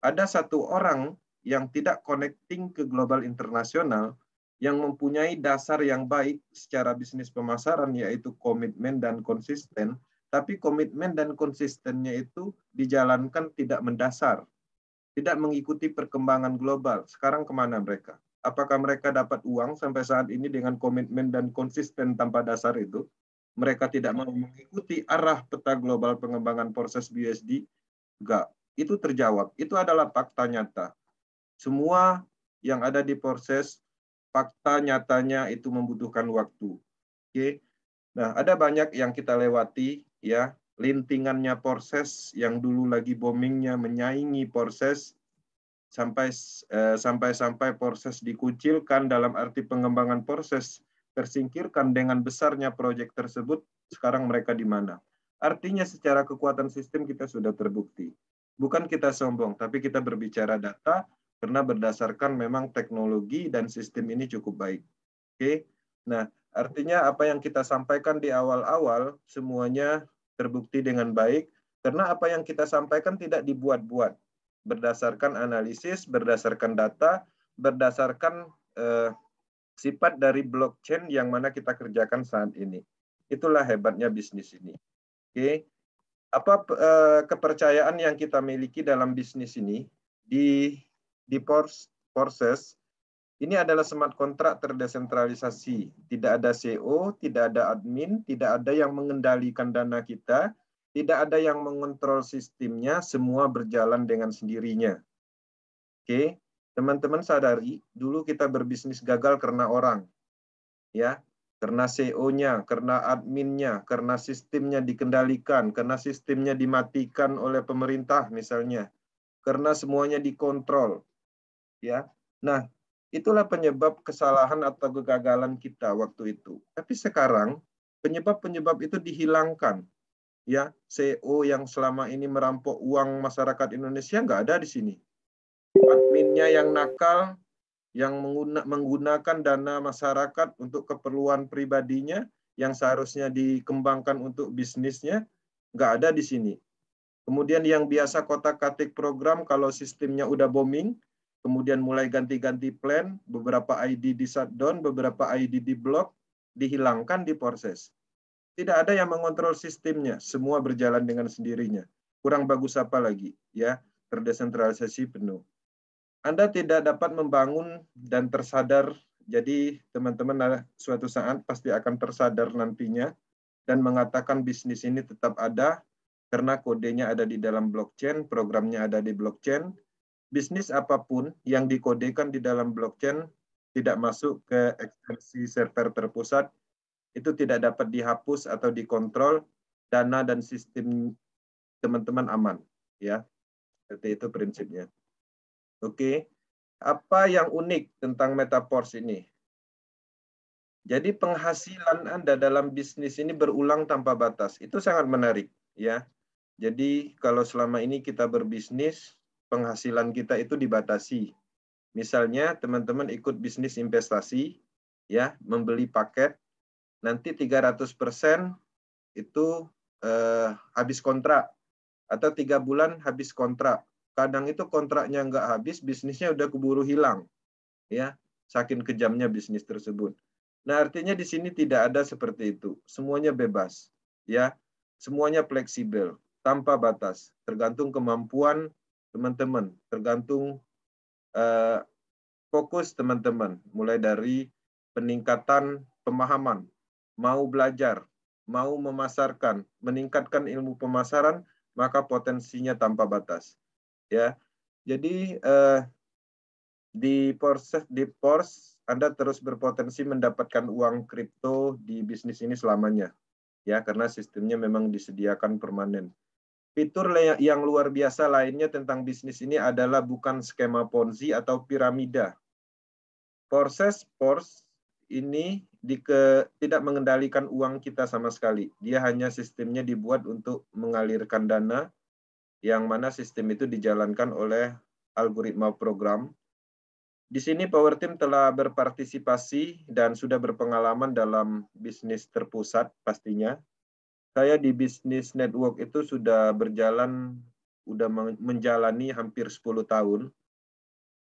Ada satu orang yang tidak connecting ke global internasional yang mempunyai dasar yang baik secara bisnis pemasaran, yaitu komitmen dan konsisten, tapi komitmen dan konsistennya itu dijalankan tidak mendasar, tidak mengikuti perkembangan global. Sekarang kemana mereka? Apakah mereka dapat uang sampai saat ini dengan komitmen dan konsisten tanpa dasar itu? Mereka tidak mau mengikuti arah peta global pengembangan proses BUSD? Enggak, itu terjawab. Itu adalah fakta nyata. Semua yang ada di proses, fakta nyatanya itu membutuhkan waktu. Oke. Nah, ada banyak yang kita lewati ya, lintingannya proses yang dulu lagi boomingnya menyaingi proses sampai proses dikucilkan dalam arti pengembangan proses tersingkirkan dengan besarnya proyek tersebut. Sekarang mereka di mana? Artinya secara kekuatan sistem kita sudah terbukti. Bukan kita sombong, tapi kita berbicara data karena berdasarkan memang teknologi dan sistem ini cukup baik. Oke. Nah, artinya apa yang kita sampaikan di awal-awal semuanya terbukti dengan baik karena apa yang kita sampaikan tidak dibuat-buat. Berdasarkan analisis, berdasarkan data, berdasarkan sifat dari blockchain yang mana kita kerjakan saat ini. Itulah hebatnya bisnis ini. Oke. Apa kepercayaan yang kita miliki dalam bisnis ini di proses ini adalah smart kontrak terdesentralisasi. Tidak ada CEO, tidak ada admin, tidak ada yang mengendalikan dana kita, tidak ada yang mengontrol sistemnya, semua berjalan dengan sendirinya. Oke, teman-teman sadari, dulu kita berbisnis gagal karena orang. Ya, karena CEO-nya, karena adminnya, karena sistemnya dikendalikan, karena sistemnya dimatikan oleh pemerintah misalnya, karena semuanya dikontrol. Ya, nah itulah penyebab kesalahan atau kegagalan kita waktu itu. Tapi sekarang penyebab-penyebab itu dihilangkan. Ya, CEO yang selama ini merampok uang masyarakat Indonesia nggak ada di sini. Adminnya yang nakal, yang menggunakan dana masyarakat untuk keperluan pribadinya yang seharusnya dikembangkan untuk bisnisnya, nggak ada di sini. Kemudian yang biasa kotak-katik program kalau sistemnya udah booming, kemudian mulai ganti-ganti plan, beberapa ID di shutdown, beberapa ID di block, dihilangkan di proses. Tidak ada yang mengontrol sistemnya, semua berjalan dengan sendirinya. Kurang bagus apa lagi? Ya, terdesentralisasi penuh. Anda tidak dapat membangun dan tersadar, jadi teman-teman suatu saat pasti akan tersadar nantinya dan mengatakan bisnis ini tetap ada karena kodenya ada di dalam blockchain, programnya ada di blockchain. Bisnis apapun yang dikodekan di dalam blockchain tidak masuk ke ekstensi server terpusat, itu tidak dapat dihapus atau dikontrol, dana dan sistem teman-teman aman. Ya, seperti itu prinsipnya. Oke, apa yang unik tentang Metaverse ini? Jadi penghasilan Anda dalam bisnis ini berulang tanpa batas. Itu sangat menarik, ya. Jadi kalau selama ini kita berbisnis, penghasilan kita itu dibatasi. Misalnya teman-teman ikut bisnis investasi, ya, membeli paket, nanti 300% itu habis kontrak, atau 3 bulan habis kontrak. Kadang itu kontraknya nggak habis, bisnisnya udah keburu hilang, ya, saking kejamnya bisnis tersebut. Nah, artinya di sini tidak ada seperti itu. Semuanya bebas, ya, semuanya fleksibel, tanpa batas, tergantung kemampuan teman-teman, tergantung fokus teman-teman, mulai dari peningkatan pemahaman, mau belajar, mau memasarkan, meningkatkan ilmu pemasaran, maka potensinya tanpa batas. Ya, jadi di Pors Anda terus berpotensi mendapatkan uang kripto di bisnis ini selamanya, ya, karena sistemnya memang disediakan permanen. Fitur yang luar biasa lainnya tentang bisnis ini adalah bukan skema Ponzi atau piramida. Pors ini tidak mengendalikan uang kita sama sekali. Dia hanya sistemnya dibuat untuk mengalirkan dana, yang mana sistem itu dijalankan oleh algoritma program. Di sini Power Team telah berpartisipasi dan sudah berpengalaman dalam bisnis terpusat pastinya. Saya di bisnis network itu sudah menjalani hampir 10 tahun.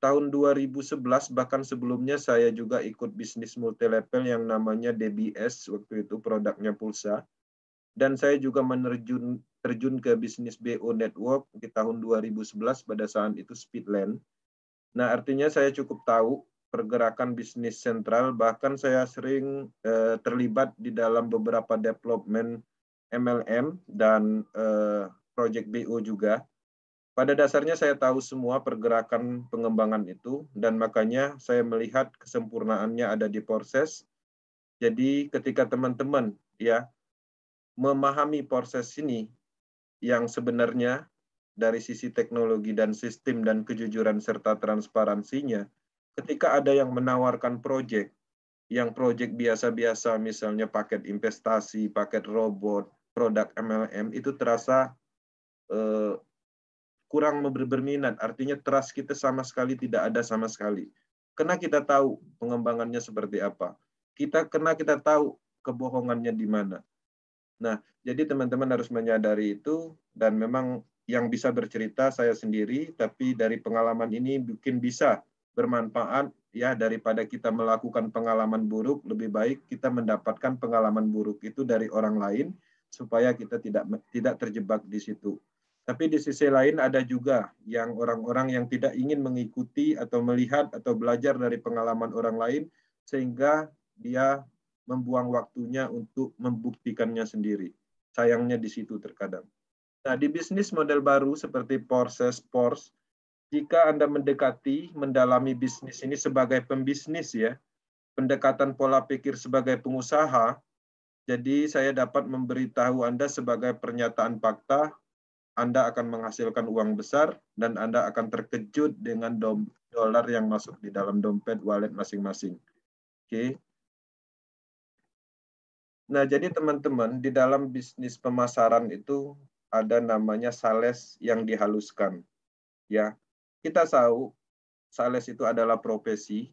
Tahun 2011 bahkan sebelumnya saya juga ikut bisnis multilevel yang namanya DBS, waktu itu produknya pulsa. Dan saya juga terjun ke bisnis BO Network di tahun 2011 pada saat itu Speedland. Nah, artinya saya cukup tahu pergerakan bisnis sentral, bahkan saya sering terlibat di dalam beberapa development MLM dan project BO juga. Pada dasarnya saya tahu semua pergerakan pengembangan itu, dan makanya saya melihat kesempurnaannya ada di proses. Jadi ketika teman-teman ya memahami proses ini yang sebenarnya dari sisi teknologi dan sistem dan kejujuran serta transparansinya, ketika ada yang menawarkan proyek, yang proyek biasa-biasa misalnya paket investasi, paket robot, produk MLM, itu terasa kurang berminat, artinya trust kita sama sekali tidak ada sama sekali. Karena kita tahu pengembangannya seperti apa. Karena kita tahu kebohongannya di mana. Nah, jadi teman-teman harus menyadari itu, dan memang yang bisa bercerita saya sendiri, tapi dari pengalaman ini mungkin bisa bermanfaat, ya, daripada kita melakukan pengalaman buruk, lebih baik kita mendapatkan pengalaman buruk itu dari orang lain, supaya kita tidak terjebak di situ. Tapi di sisi lain ada juga yang orang-orang yang tidak ingin mengikuti atau melihat atau belajar dari pengalaman orang lain, sehingga dia membuang waktunya untuk membuktikannya sendiri. Sayangnya di situ terkadang. Nah, di bisnis model baru seperti Pors, jika Anda mendalami bisnis ini sebagai pembisnis, ya, pendekatan pola pikir sebagai pengusaha, jadi saya dapat memberitahu Anda sebagai pernyataan fakta, Anda akan menghasilkan uang besar dan Anda akan terkejut dengan dolar yang masuk di dalam dompet wallet masing-masing. Oke. Nah, jadi teman-teman, di dalam bisnis pemasaran itu ada namanya sales yang dihaluskan. Ya, kita tahu sales itu adalah profesi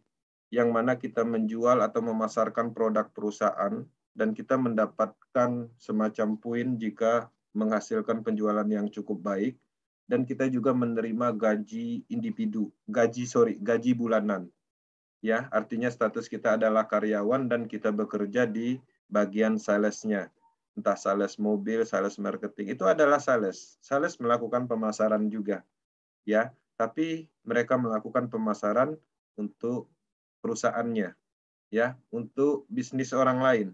yang mana kita menjual atau memasarkan produk perusahaan dan kita mendapatkan semacam poin jika menghasilkan penjualan yang cukup baik, dan kita juga menerima gaji bulanan. Ya, artinya status kita adalah karyawan dan kita bekerja di bagian salesnya. Entah sales mobil, sales marketing, itu adalah sales. Sales melakukan pemasaran juga. Ya, tapi mereka melakukan pemasaran untuk perusahaannya, ya, untuk bisnis orang lain.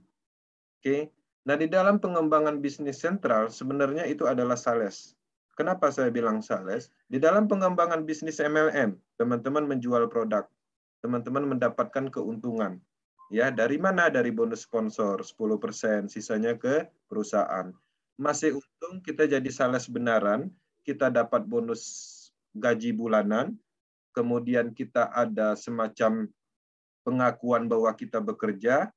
Oke. Nah, di dalam pengembangan bisnis sentral sebenarnya itu adalah sales. Kenapa saya bilang sales? Di dalam pengembangan bisnis MLM, teman-teman menjual produk, teman-teman mendapatkan keuntungan. Ya, dari mana? Dari bonus sponsor 10%, sisanya ke perusahaan. Masih untung kita jadi sales benaran, kita dapat bonus gaji bulanan, kemudian kita ada semacam pengakuan bahwa kita bekerja,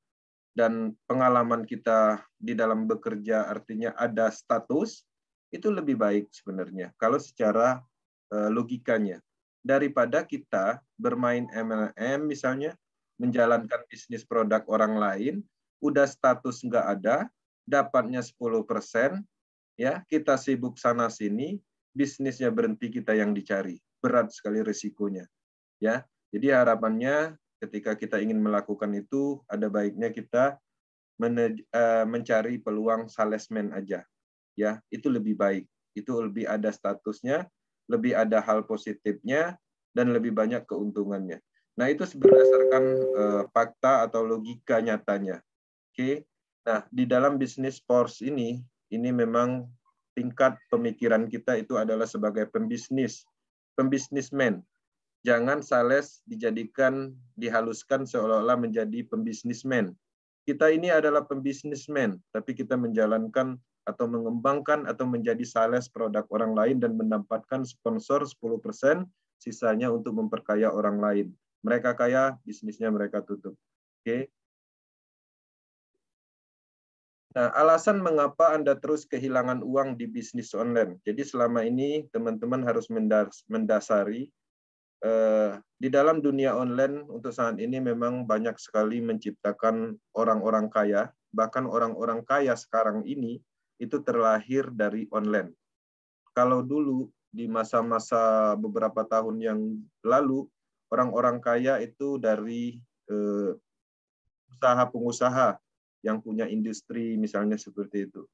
dan pengalaman kita di dalam bekerja artinya ada status, itu lebih baik sebenarnya kalau secara logikanya, daripada kita bermain MLM misalnya, menjalankan bisnis produk orang lain, udah status nggak ada, dapatnya 10%, ya kita sibuk sana sini, bisnisnya berhenti, kita yang dicari. Berat sekali risikonya. Ya, jadi harapannya ketika kita ingin melakukan itu, ada baiknya kita mencari peluang salesman aja. Ya, itu lebih baik. Itu lebih ada statusnya, lebih ada hal positifnya, dan lebih banyak keuntungannya. Nah, itu berdasarkan fakta atau logika nyatanya. Oke. Nah, di dalam bisnis Porsche ini memang tingkat pemikiran kita itu adalah sebagai pembisnismen. Jangan sales dijadikan, dihaluskan seolah-olah menjadi pembisnismen. Kita ini adalah pembisnismen, tapi kita menjalankan atau mengembangkan atau menjadi sales produk orang lain dan mendapatkan sponsor 10%, sisanya untuk memperkaya orang lain. Mereka kaya, bisnisnya mereka tutup. Oke. Nah, alasan mengapa Anda terus kehilangan uang di bisnis online. Jadi selama ini teman-teman harus mendasari di dalam dunia online untuk saat ini memang banyak sekali menciptakan orang-orang kaya, bahkan orang-orang kaya sekarang ini itu terlahir dari online. Kalau dulu di masa-masa beberapa tahun yang lalu, orang-orang kaya itu dari usaha pengusaha yang punya industri misalnya seperti itu.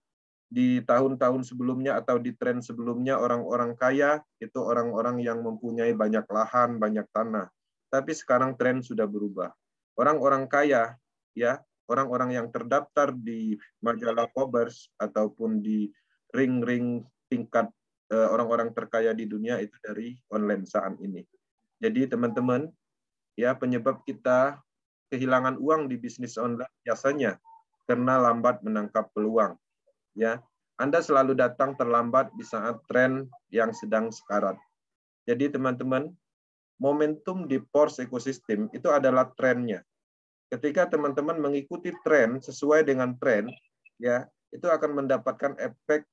Di tahun-tahun sebelumnya atau di tren sebelumnya, orang-orang kaya itu orang-orang yang mempunyai banyak lahan, banyak tanah. Tapi sekarang tren sudah berubah. Orang-orang kaya, ya, orang-orang yang terdaftar di majalah Forbes ataupun di ring-ring tingkat orang-orang terkaya di dunia itu dari online saat ini. Jadi teman-teman, ya, penyebab kita kehilangan uang di bisnis online biasanya karena lambat menangkap peluang. Ya, Anda selalu datang terlambat di saat tren yang sedang sekarat. Jadi teman-teman, momentum di Porsche ekosistem itu adalah trennya. Ketika teman-teman mengikuti tren sesuai dengan tren, ya, itu akan mendapatkan efek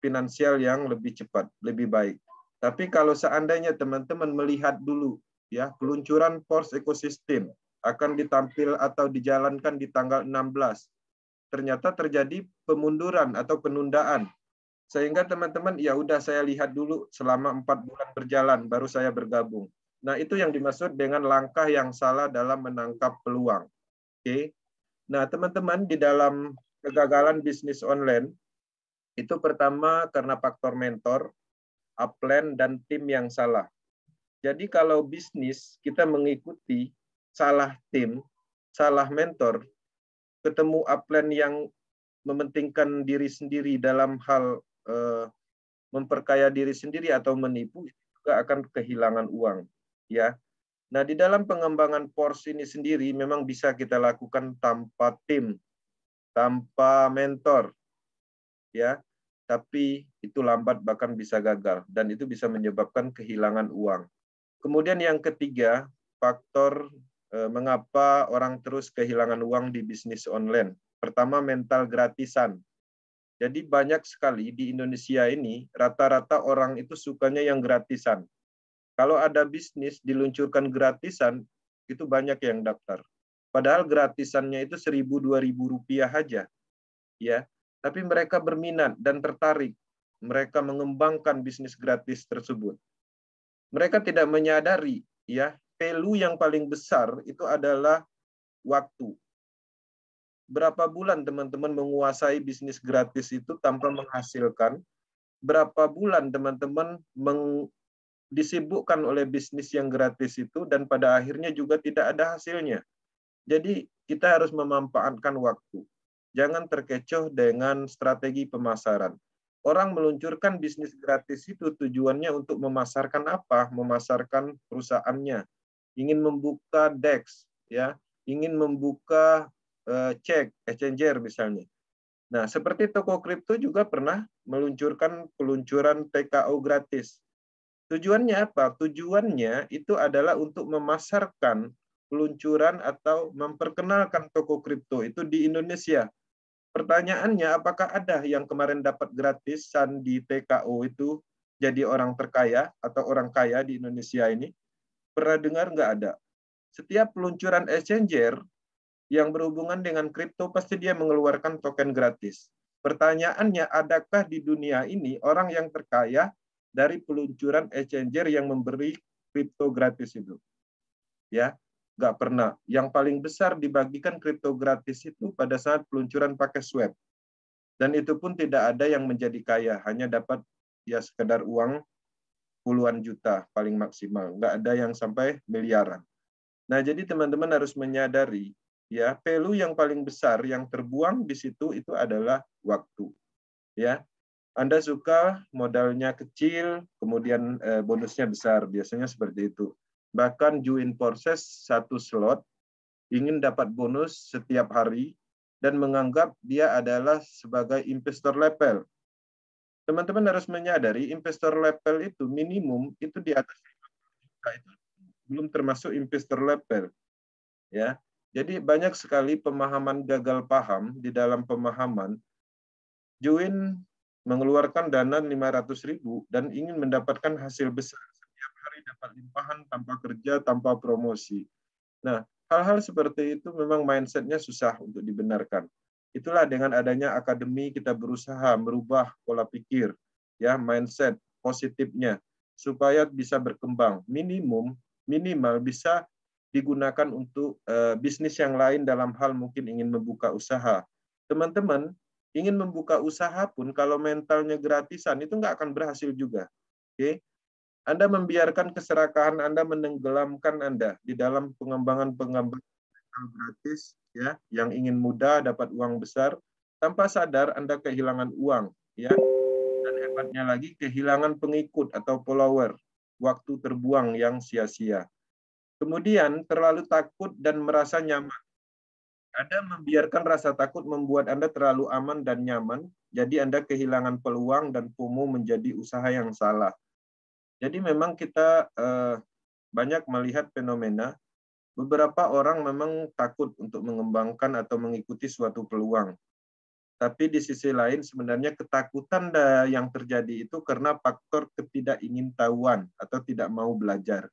finansial yang lebih cepat, lebih baik. Tapi kalau seandainya teman-teman melihat dulu, ya, peluncuran Porsche ekosistem akan ditampil atau dijalankan di tanggal 16. Ternyata terjadi pemunduran atau penundaan. Sehingga teman-teman, ya udah saya lihat dulu selama 4 bulan berjalan, baru saya bergabung. Nah, itu yang dimaksud dengan langkah yang salah dalam menangkap peluang. Oke. Nah, teman-teman, di dalam kegagalan bisnis online, itu pertama karena faktor mentor, upline, dan tim yang salah. Jadi kalau bisnis kita mengikuti salah tim, salah mentor, ketemu upline yang mementingkan diri sendiri dalam hal memperkaya diri sendiri atau menipu, juga akan kehilangan uang. Ya. Nah, di dalam pengembangan Porsche ini sendiri memang bisa kita lakukan tanpa tim, tanpa mentor, ya. Tapi itu lambat bahkan bisa gagal dan itu bisa menyebabkan kehilangan uang. Kemudian yang ketiga, faktor mengapa orang terus kehilangan uang di bisnis online. Pertama, mental gratisan. Jadi banyak sekali di Indonesia ini, rata-rata orang itu sukanya yang gratisan. Kalau ada bisnis diluncurkan gratisan, itu banyak yang daftar. Padahal gratisannya itu 1.000-2.000 rupiah aja. Ya. Tapi mereka berminat dan tertarik. Mereka mengembangkan bisnis gratis tersebut. Mereka tidak menyadari, ya, value yang paling besar itu adalah waktu. Berapa bulan teman-teman menguasai bisnis gratis itu tanpa menghasilkan? Berapa bulan teman-teman disibukkan oleh bisnis yang gratis itu dan pada akhirnya juga tidak ada hasilnya? Jadi kita harus memanfaatkan waktu. Jangan terkecoh dengan strategi pemasaran. Orang meluncurkan bisnis gratis itu tujuannya untuk memasarkan apa? Memasarkan perusahaannya. Ingin membuka DEX, ya, ingin membuka cek, exchanger misalnya. Nah, seperti toko kripto juga pernah meluncurkan peluncuran TKO gratis. Tujuannya apa? Tujuannya itu adalah untuk memasarkan peluncuran atau memperkenalkan toko kripto itu di Indonesia. Pertanyaannya, apakah ada yang kemarin dapat gratisan di TKO itu jadi orang terkaya atau orang kaya di Indonesia ini? Pernah dengar nggak ada? Setiap peluncuran exchanger yang berhubungan dengan kripto pasti dia mengeluarkan token gratis. Pertanyaannya, adakah di dunia ini orang yang terkaya dari peluncuran exchanger yang memberi kripto gratis itu? Ya, nggak pernah. Yang paling besar dibagikan kripto gratis itu pada saat peluncuran pakai swap. Dan itu pun tidak ada yang menjadi kaya, hanya dapat ya sekedar uang puluhan juta paling maksimal. Nggak ada yang sampai miliaran. Nah, jadi teman-teman harus menyadari ya, value yang paling besar yang terbuang di situ itu adalah waktu. Ya, Anda suka modalnya kecil, kemudian bonusnya besar, biasanya seperti itu. Bahkan join proses satu slot ingin dapat bonus setiap hari dan menganggap dia adalah sebagai investor level. Teman-teman harus menyadari investor level itu minimum itu di atas 5 juta, itu belum termasuk investor level. Ya, jadi banyak sekali pemahaman gagal paham di dalam pemahaman. Join mengeluarkan dana 500.000 dan ingin mendapatkan hasil besar. Setiap hari dapat limpahan tanpa kerja, tanpa promosi. Nah, hal-hal seperti itu memang mindset-nya susah untuk dibenarkan. Itulah dengan adanya akademi kita berusaha merubah pola pikir, ya, mindset positifnya supaya bisa berkembang. Minimal bisa digunakan untuk bisnis yang lain dalam hal mungkin ingin membuka usaha. Teman-teman ingin membuka usaha pun kalau mentalnya gratisan itu nggak akan berhasil juga. Oke? Anda membiarkan keserakahan Anda menenggelamkan Anda di dalam pengembangan gratis, ya, yang ingin mudah dapat uang besar, tanpa sadar Anda kehilangan uang, ya, dan hebatnya lagi kehilangan pengikut atau follower, waktu terbuang yang sia-sia. Kemudian terlalu takut dan merasa nyaman. Anda membiarkan rasa takut membuat Anda terlalu aman dan nyaman, jadi Anda kehilangan peluang dan FOMO menjadi usaha yang salah. Jadi memang kita banyak melihat fenomena, beberapa orang memang takut untuk mengembangkan atau mengikuti suatu peluang. Tapi di sisi lain sebenarnya ketakutan yang terjadi itu karena faktor ketidakingintahuan atau tidak mau belajar.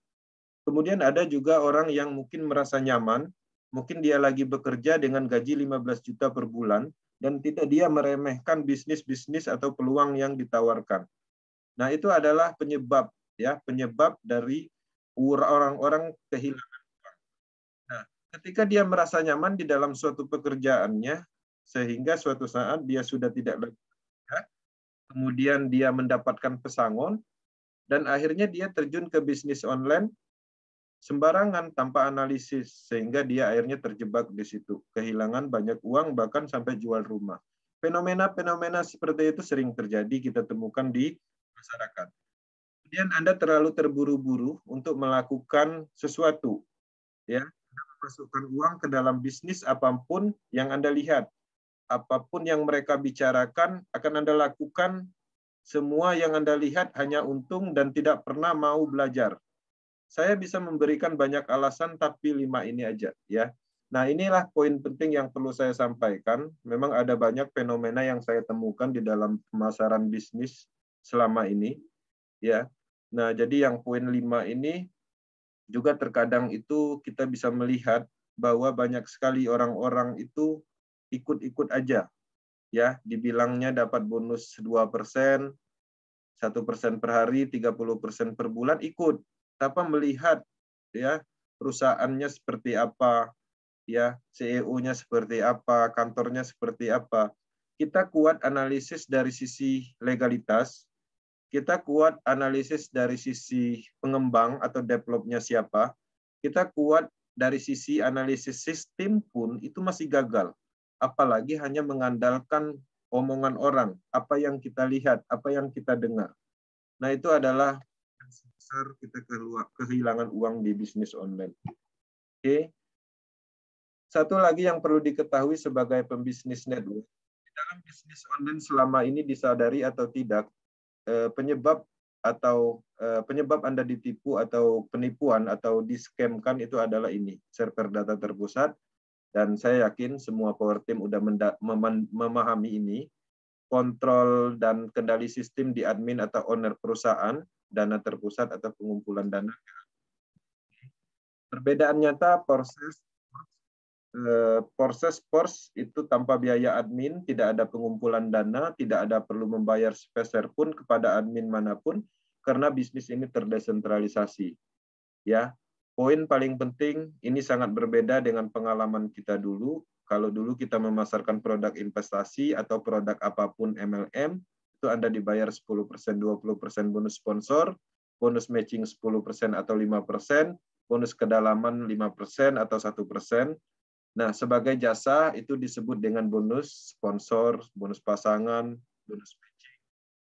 Kemudian ada juga orang yang mungkin merasa nyaman, mungkin dia lagi bekerja dengan gaji 15 juta per bulan, dan tidak dia meremehkan bisnis-bisnis atau peluang yang ditawarkan. Nah, itu adalah penyebab, ya, penyebab dari orang-orang kehilangan uang. Nah, ketika dia merasa nyaman di dalam suatu pekerjaannya, sehingga suatu saat dia sudah tidak lagi bekerja, kemudian dia mendapatkan pesangon, dan akhirnya dia terjun ke bisnis online, sembarangan tanpa analisis, sehingga dia akhirnya terjebak di situ, kehilangan banyak uang bahkan sampai jual rumah. Fenomena-fenomena seperti itu sering terjadi kita temukan di masyarakat. Kemudian Anda terlalu terburu-buru untuk melakukan sesuatu, ya, Anda memasukkan uang ke dalam bisnis apapun yang Anda lihat, apapun yang mereka bicarakan akan Anda lakukan. Semua yang Anda lihat hanya untung dan tidak pernah mau belajar. Saya bisa memberikan banyak alasan, tapi 5 ini aja, ya. Nah, inilah poin penting yang perlu saya sampaikan. Memang ada banyak fenomena yang saya temukan di dalam pemasaran bisnis selama ini, ya. Nah, jadi yang poin 5 ini juga terkadang itu kita bisa melihat bahwa banyak sekali orang-orang itu ikut-ikut aja, ya. Dibilangnya dapat bonus 2%, 1% per hari, 30% per bulan, ikut. Tanpa melihat, ya, perusahaannya seperti apa, ya, CEO-nya seperti apa, kantornya seperti apa. Kita kuat analisis dari sisi legalitas, kita kuat analisis dari sisi pengembang atau developnya siapa, kita kuat dari sisi analisis sistem pun itu masih gagal. Apalagi hanya mengandalkan omongan orang, apa yang kita lihat, apa yang kita dengar. Nah, itu adalah besar kita kehilangan uang di bisnis online. Oke. Satu lagi yang perlu diketahui sebagai pembisnis network, di dalam bisnis online selama ini disadari atau tidak, penyebab Anda ditipu atau penipuan atau di-scamkan itu adalah ini, server data terpusat, dan saya yakin semua power team sudah memahami ini, kontrol dan kendali sistem di admin atau owner perusahaan, dana terpusat atau pengumpulan dana. Perbedaan nyata proses proses PORS itu tanpa biaya admin, tidak ada pengumpulan dana, tidak ada perlu membayar sepeser pun kepada admin manapun, karena bisnis ini terdesentralisasi. Ya, poin paling penting ini sangat berbeda dengan pengalaman kita dulu. Kalau dulu kita memasarkan produk investasi atau produk apapun MLM, itu Anda dibayar 10%, 20% bonus sponsor, bonus matching 10% atau 5%, bonus kedalaman 5% atau 1%. Nah, sebagai jasa itu disebut dengan bonus sponsor, bonus pasangan, bonus matching.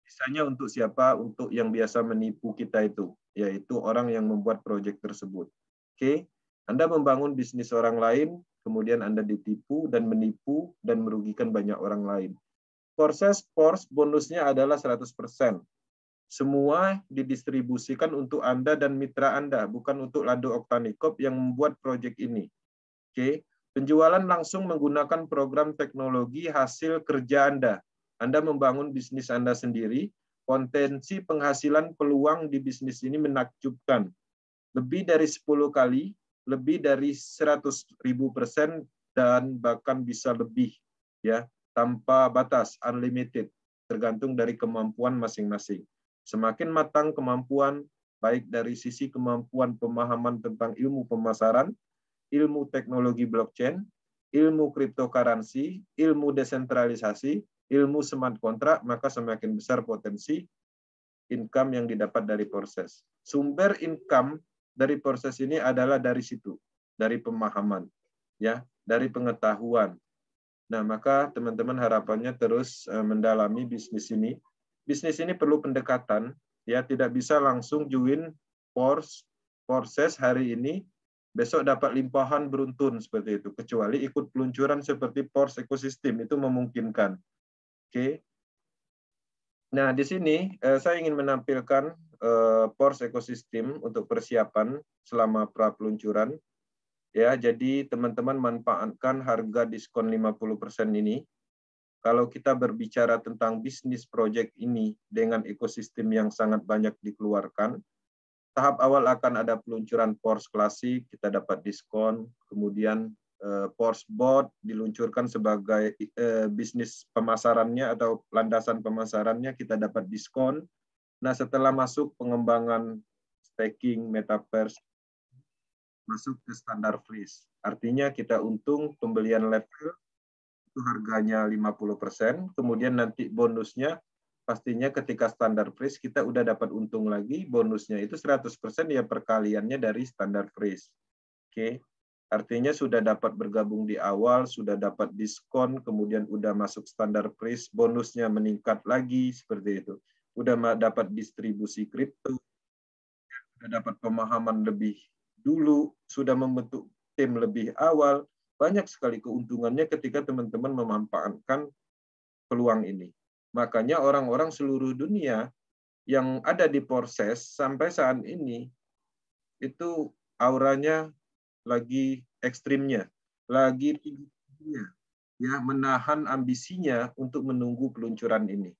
Misalnya untuk siapa? Untuk yang biasa menipu kita itu, yaitu orang yang membuat proyek tersebut. Oke, Anda membangun bisnis orang lain, kemudian Anda ditipu dan menipu dan merugikan banyak orang lain. Proses PORS bonusnya adalah 100%. Semua didistribusikan untuk Anda dan mitra Anda, bukan untuk Lado Oktanikop yang membuat proyek ini. Oke, penjualan langsung menggunakan program teknologi hasil kerja Anda. Anda membangun bisnis Anda sendiri, potensi penghasilan peluang di bisnis ini menakjubkan. Lebih dari 10 kali, lebih dari 100.000%, dan bahkan bisa lebih, ya, tanpa batas, unlimited, tergantung dari kemampuan masing-masing. Semakin matang kemampuan, baik dari sisi kemampuan pemahaman tentang ilmu pemasaran, ilmu teknologi blockchain, ilmu cryptocurrency, ilmu desentralisasi, ilmu smart contract, maka semakin besar potensi income yang didapat dari proses. Sumber income dari proses ini adalah dari situ, dari pemahaman, ya, dari pengetahuan. Nah, maka teman-teman harapannya terus mendalami bisnis ini. Bisnis ini perlu pendekatan, ya, tidak bisa langsung join proses hari ini, besok dapat limpahan beruntun seperti itu, kecuali ikut peluncuran seperti PORS ekosistem, itu memungkinkan. Oke. Nah, di sini saya ingin menampilkan PORS ekosistem untuk persiapan selama pra peluncuran. Ya, jadi teman-teman manfaatkan harga diskon 50% ini. Kalau kita berbicara tentang bisnis project ini dengan ekosistem yang sangat banyak dikeluarkan, tahap awal akan ada peluncuran PORS klasik, kita dapat diskon, kemudian PORS Bot diluncurkan sebagai bisnis pemasarannya atau landasan pemasarannya, kita dapat diskon. Nah, setelah masuk pengembangan staking, metaverse, masuk ke standar freeze. Artinya kita untung pembelian level itu harganya 50%, kemudian nanti bonusnya pastinya ketika standar freeze kita udah dapat untung lagi, bonusnya itu 100% ya perkaliannya dari standar freeze. Oke. Artinya sudah dapat bergabung di awal, sudah dapat diskon, kemudian udah masuk standar freeze, bonusnya meningkat lagi seperti itu. Udah dapat distribusi kripto, sudah dapat pemahaman lebih dulu, sudah membentuk tim lebih awal, banyak sekali keuntungannya ketika teman-teman memanfaatkan peluang ini. Makanya orang-orang seluruh dunia yang ada di proses sampai saat ini itu auranya lagi ekstrimnya, lagi tingginya, ya, menahan ambisinya untuk menunggu peluncuran ini.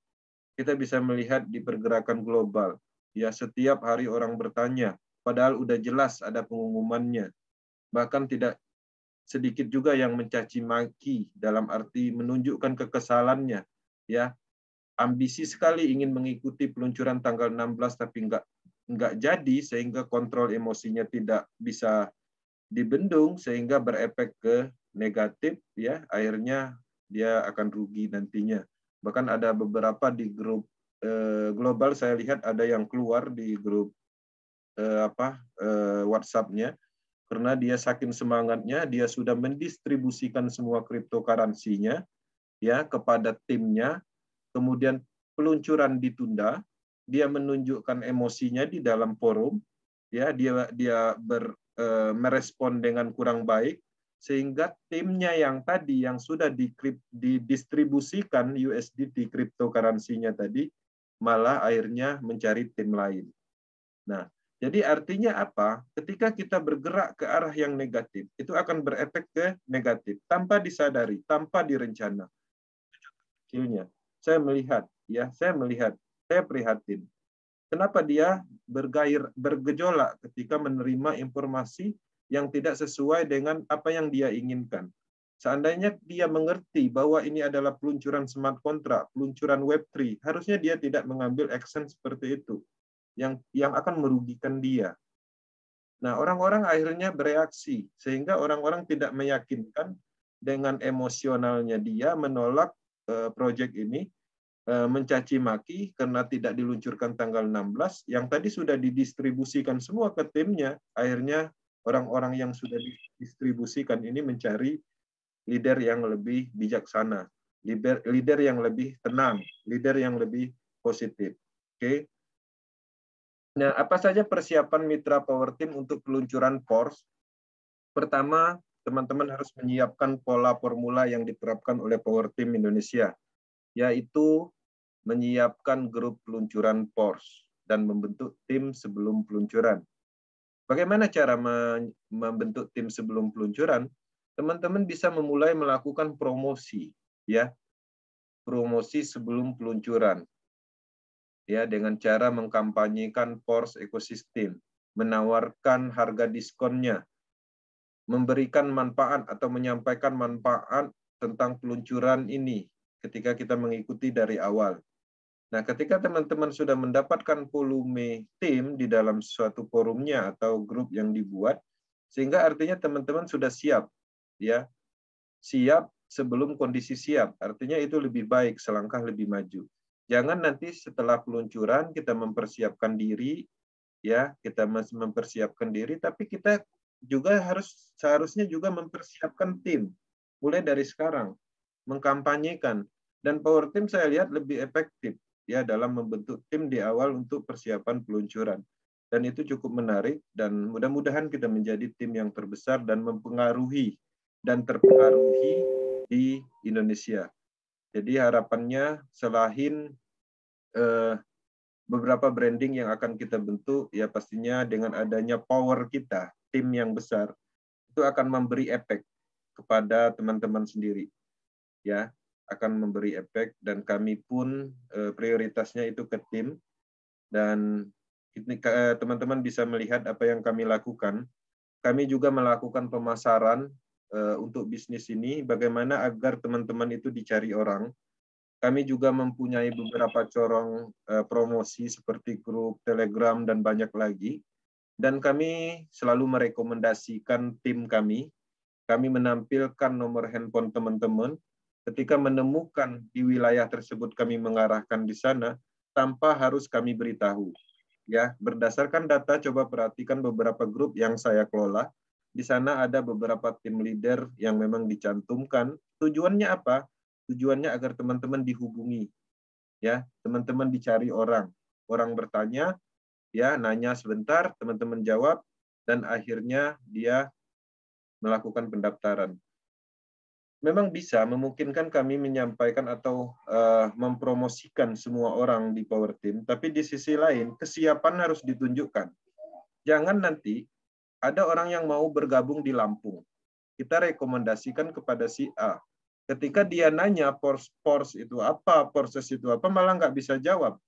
Kita bisa melihat di pergerakan global, ya, setiap hari orang bertanya, padahal udah jelas ada pengumumannya. Bahkan tidak sedikit juga yang mencaci maki dalam arti menunjukkan kekesalannya, ya. Ambisi sekali ingin mengikuti peluncuran tanggal 16 tapi nggak jadi, sehingga kontrol emosinya tidak bisa dibendung sehingga berefek ke negatif, ya, akhirnya dia akan rugi nantinya. Bahkan ada beberapa di grup global saya lihat ada yang keluar di grup WhatsApp-nya karena dia saking semangatnya dia sudah mendistribusikan semua cryptocurrency-nya, ya, kepada timnya, kemudian peluncuran ditunda, dia menunjukkan emosinya di dalam forum, ya, dia merespon dengan kurang baik, sehingga timnya yang tadi yang sudah didistribusikan USDT cryptocurrency-nya tadi malah akhirnya mencari tim lain. Nah, jadi artinya apa? Ketika kita bergerak ke arah yang negatif, itu akan berefek ke negatif tanpa disadari, tanpa direncana. Kecilnya, saya melihat, saya prihatin. Kenapa dia bergejolak ketika menerima informasi yang tidak sesuai dengan apa yang dia inginkan. Seandainya dia mengerti bahwa ini adalah peluncuran smart contract, peluncuran Web3, harusnya dia tidak mengambil action seperti itu yang akan merugikan dia. Nah, orang-orang akhirnya bereaksi sehingga orang-orang tidak meyakinkan, dengan emosionalnya dia menolak proyek ini, mencaci maki karena tidak diluncurkan tanggal 16 yang tadi sudah didistribusikan semua ke timnya. Akhirnya orang-orang yang sudah didistribusikan ini mencari leader yang lebih bijaksana, leader yang lebih tenang, leader yang lebih positif. Oke. Nah, apa saja persiapan mitra Power Team untuk peluncuran PORS? Pertama, teman-teman harus menyiapkan pola formula yang diterapkan oleh Power Team Indonesia, yaitu menyiapkan grup peluncuran PORS dan membentuk tim sebelum peluncuran. Bagaimana cara membentuk tim sebelum peluncuran? Teman-teman bisa memulai melakukan promosi, ya, promosi sebelum peluncuran, ya, dengan cara mengkampanyekan PORS ekosistem, menawarkan harga diskonnya, memberikan manfaat atau menyampaikan manfaat tentang peluncuran ini ketika kita mengikuti dari awal. Nah, ketika teman-teman sudah mendapatkan volume tim di dalam suatu forumnya atau grup yang dibuat, sehingga artinya teman-teman sudah siap, ya, siap sebelum kondisi siap. Artinya itu lebih baik, selangkah lebih maju. Jangan nanti setelah peluncuran kita mempersiapkan diri, ya, kita masih mempersiapkan diri, tapi kita juga seharusnya juga mempersiapkan tim, mulai dari sekarang, mengkampanyekan. Dan Power Team saya lihat lebih efektif, ya, dalam membentuk tim di awal untuk persiapan peluncuran. Dan itu cukup menarik, dan mudah-mudahan kita menjadi tim yang terbesar dan mempengaruhi dan terpengaruhi di Indonesia. Jadi harapannya selain beberapa branding yang akan kita bentuk, ya pastinya dengan adanya power kita, tim yang besar, itu akan memberi efek kepada teman-teman sendiri, ya, akan memberi efek, dan kami pun prioritasnya itu ke tim. Dan teman-teman bisa melihat apa yang kami lakukan. Kami juga melakukan pemasaran untuk bisnis ini, bagaimana agar teman-teman itu dicari orang. Kami juga mempunyai beberapa corong promosi seperti grup Telegram dan banyak lagi. Dan kami selalu merekomendasikan tim kami. Kami menampilkan nomor handphone teman-teman. Ketika menemukan di wilayah tersebut, kami mengarahkan di sana tanpa harus kami beritahu. Ya, berdasarkan data, coba perhatikan beberapa grup yang saya kelola. Di sana ada beberapa tim leader yang memang dicantumkan. Tujuannya apa? Tujuannya agar teman-teman dihubungi, ya, teman-teman dicari orang. Orang bertanya, ya, nanya sebentar, teman-teman jawab, dan akhirnya dia melakukan pendaftaran. Memang bisa memungkinkan kami menyampaikan atau mempromosikan semua orang di Power Team, tapi di sisi lain kesiapan harus ditunjukkan. Jangan nanti ada orang yang mau bergabung di Lampung, kita rekomendasikan kepada si A. Ketika dia nanya PORS itu apa, proses itu apa, malah nggak bisa jawab.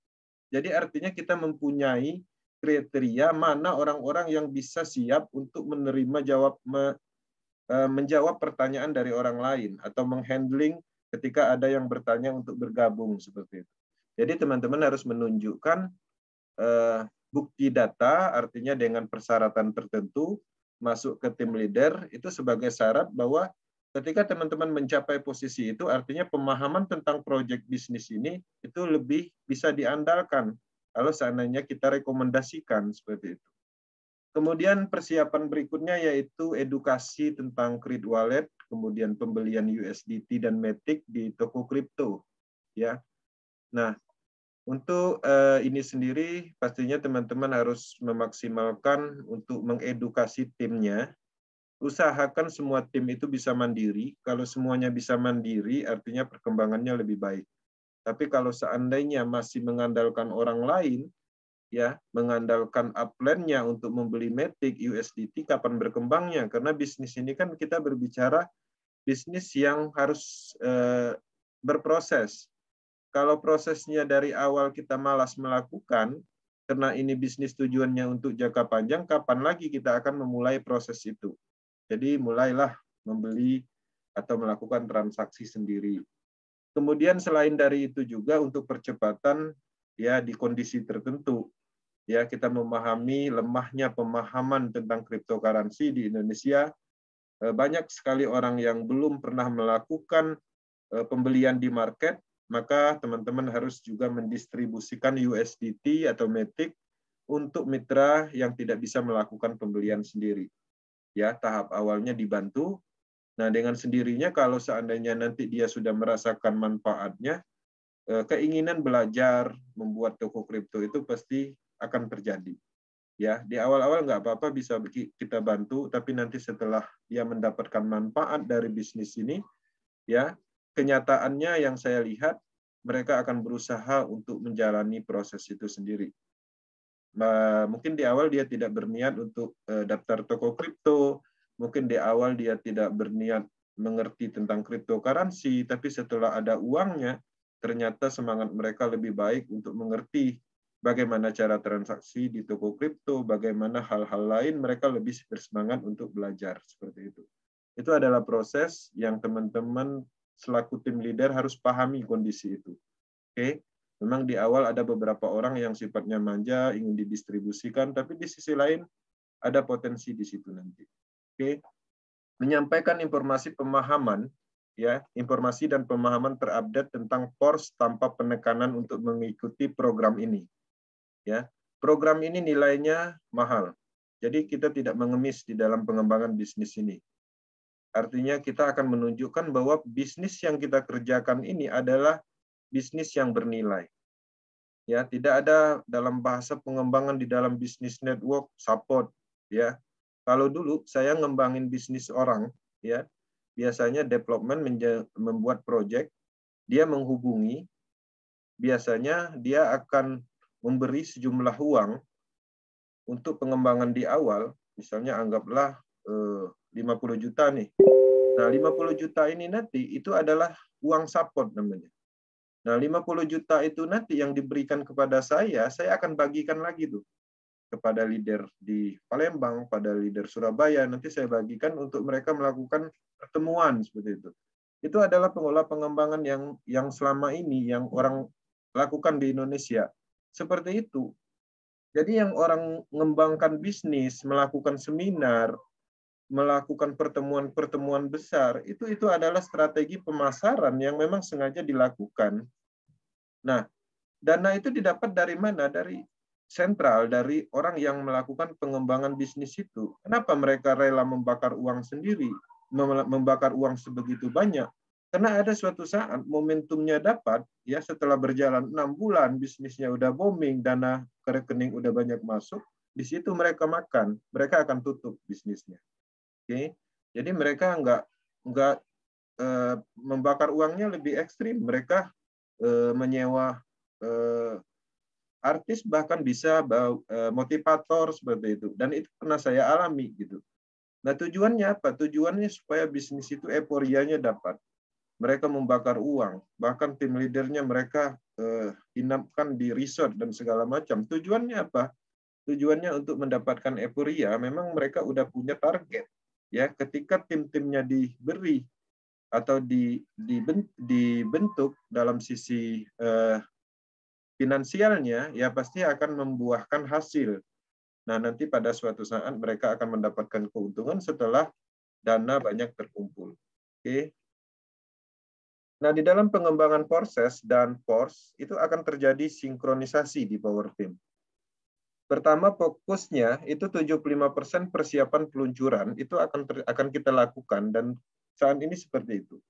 Jadi artinya kita mempunyai kriteria mana orang-orang yang bisa siap untuk menjawab pertanyaan dari orang lain atau menghandling ketika ada yang bertanya untuk bergabung seperti itu. Jadi teman-teman harus menunjukkan bukti data, artinya dengan persyaratan tertentu masuk ke tim leader itu sebagai syarat bahwa ketika teman-teman mencapai posisi itu, artinya pemahaman tentang proyek bisnis ini itu lebih bisa diandalkan kalau seandainya kita rekomendasikan seperti itu. Kemudian persiapan berikutnya yaitu edukasi tentang Creed Wallet, kemudian pembelian USDT dan Matic di toko kripto, ya. Nah, untuk ini sendiri pastinya teman-teman harus memaksimalkan untuk mengedukasi timnya. Usahakan semua tim itu bisa mandiri. Kalau semuanya bisa mandiri, artinya perkembangannya lebih baik. Tapi kalau seandainya masih mengandalkan orang lain, ya, mengandalkan upline-nya untuk membeli Matic, USDT, kapan berkembangnya? Karena bisnis ini kan kita berbicara bisnis yang harus berproses. Kalau prosesnya dari awal kita malas melakukan, karena ini bisnis tujuannya untuk jangka panjang, kapan lagi kita akan memulai proses itu? Jadi mulailah membeli atau melakukan transaksi sendiri. Kemudian selain dari itu juga untuk percepatan ya di kondisi tertentu, ya kita memahami lemahnya pemahaman tentang cryptocurrency di Indonesia. Banyak sekali orang yang belum pernah melakukan pembelian di market, maka teman-teman harus juga mendistribusikan USDT atau Matic untuk mitra yang tidak bisa melakukan pembelian sendiri. Ya, tahap awalnya dibantu. Nah, dengan sendirinya kalau seandainya nanti dia sudah merasakan manfaatnya, keinginan belajar membuat toko kripto itu pasti akan terjadi. Ya, di awal-awal nggak apa-apa bisa kita bantu, tapi nanti setelah dia mendapatkan manfaat dari bisnis ini, ya, kenyataannya yang saya lihat, mereka akan berusaha untuk menjalani proses itu sendiri. Mungkin di awal dia tidak berniat untuk daftar toko kripto, mungkin di awal dia tidak berniat mengerti tentang cryptocurrency, tapi setelah ada uangnya, ternyata semangat mereka lebih baik untuk mengerti bagaimana cara transaksi di toko kripto, bagaimana hal-hal lain, mereka lebih bersemangat untuk belajar seperti itu. Itu adalah proses yang teman-teman selaku tim leader harus pahami kondisi itu. Oke, memang di awal ada beberapa orang yang sifatnya manja, ingin didistribusikan, tapi di sisi lain ada potensi di situ nanti. Oke, menyampaikan informasi pemahaman, ya, informasi dan pemahaman terupdate tentang PORS tanpa penekanan untuk mengikuti program ini. Ya, program ini nilainya mahal, jadi kita tidak mengemis di dalam pengembangan bisnis ini. Artinya kita akan menunjukkan bahwa bisnis yang kita kerjakan ini adalah bisnis yang bernilai. Ya, tidak ada dalam bahasa pengembangan di dalam bisnis network support, ya. Kalau dulu saya ngembangin bisnis orang, ya, biasanya development membuat project, dia menghubungi, biasanya dia akan memberi sejumlah uang untuk pengembangan di awal, misalnya anggaplah 50 juta nih. Nah, 50 juta ini nanti itu adalah uang support namanya. Nah, 50 juta itu nanti yang diberikan kepada saya akan bagikan lagi tuh kepada leader di Palembang, pada leader Surabaya, nanti saya bagikan untuk mereka melakukan pertemuan seperti itu. Itu adalah pengelola pengembangan yang selama ini yang orang lakukan di Indonesia. Seperti itu. Jadi yang orang mengembangkan bisnis, melakukan seminar, melakukan pertemuan-pertemuan besar, itu adalah strategi pemasaran yang memang sengaja dilakukan. Nah, dana itu didapat dari mana? Dari sentral, dari orang yang melakukan pengembangan bisnis itu. Kenapa mereka rela membakar uang sendiri, membakar uang sebegitu banyak? Karena ada suatu saat momentumnya dapat, ya setelah berjalan 6 bulan, bisnisnya udah booming, dana ke rekening udah banyak masuk, di situ mereka makan, mereka akan tutup bisnisnya. Oke, jadi mereka nggak membakar uangnya lebih ekstrim. Mereka menyewa artis, bahkan bisa motivator seperti itu. Dan itu pernah saya alami gitu. Nah, tujuannya apa? Tujuannya supaya bisnis itu euforianya dapat. Mereka membakar uang, bahkan tim leadernya mereka inapkan di resort dan segala macam. Tujuannya apa? Tujuannya untuk mendapatkan euforia. Memang mereka udah punya target. Ya, ketika tim-timnya diberi atau dibentuk dalam sisi finansialnya, ya pasti akan membuahkan hasil. Nah, nanti pada suatu saat mereka akan mendapatkan keuntungan setelah dana banyak terkumpul. Oke. Nah, di dalam pengembangan proses dan PORS itu akan terjadi sinkronisasi di Power Team. Pertama, fokusnya itu 75% persiapan peluncuran itu akan kita lakukan, dan saat ini seperti itu.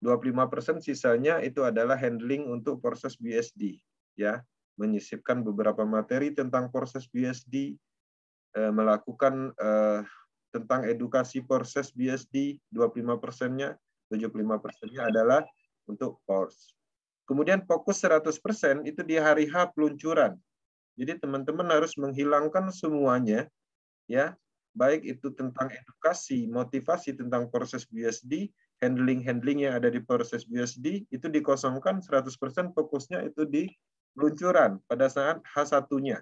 25% sisanya itu adalah handling untuk proses BSD, ya, menyisipkan beberapa materi tentang proses BSD, melakukan tentang edukasi proses BSD, 25%-nya, 75%-nya adalah untuk PORS. Kemudian fokus 100% itu di hari H peluncuran. Jadi teman-teman harus menghilangkan semuanya, ya, baik itu tentang edukasi, motivasi tentang proses BSD, handling yang ada di proses BSD, itu dikosongkan 100%, fokusnya itu di peluncuran pada saat H1-nya.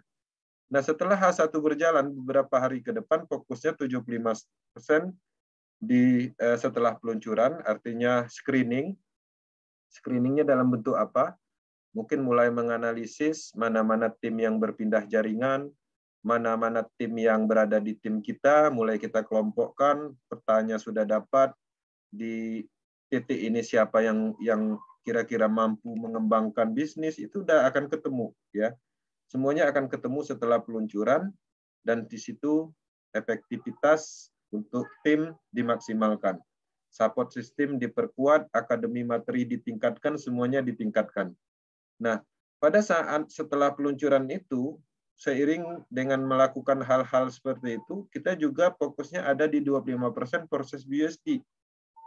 Nah, setelah H1 berjalan beberapa hari ke depan, fokusnya 75% setelah peluncuran, artinya screening. Screeningnya dalam bentuk apa? Mungkin mulai menganalisis mana-mana tim yang berpindah jaringan, mana-mana tim yang berada di tim kita, mulai kita kelompokkan, petanya sudah dapat, di titik ini siapa yang kira-kira mampu mengembangkan bisnis, itu udah akan ketemu, ya. Semuanya akan ketemu setelah peluncuran, dan di situ efektivitas untuk tim dimaksimalkan. Support system diperkuat, akademi materi ditingkatkan, semuanya ditingkatkan. Nah, pada saat setelah peluncuran itu, seiring dengan melakukan hal-hal seperti itu, kita juga fokusnya ada di 25% proses BUSD.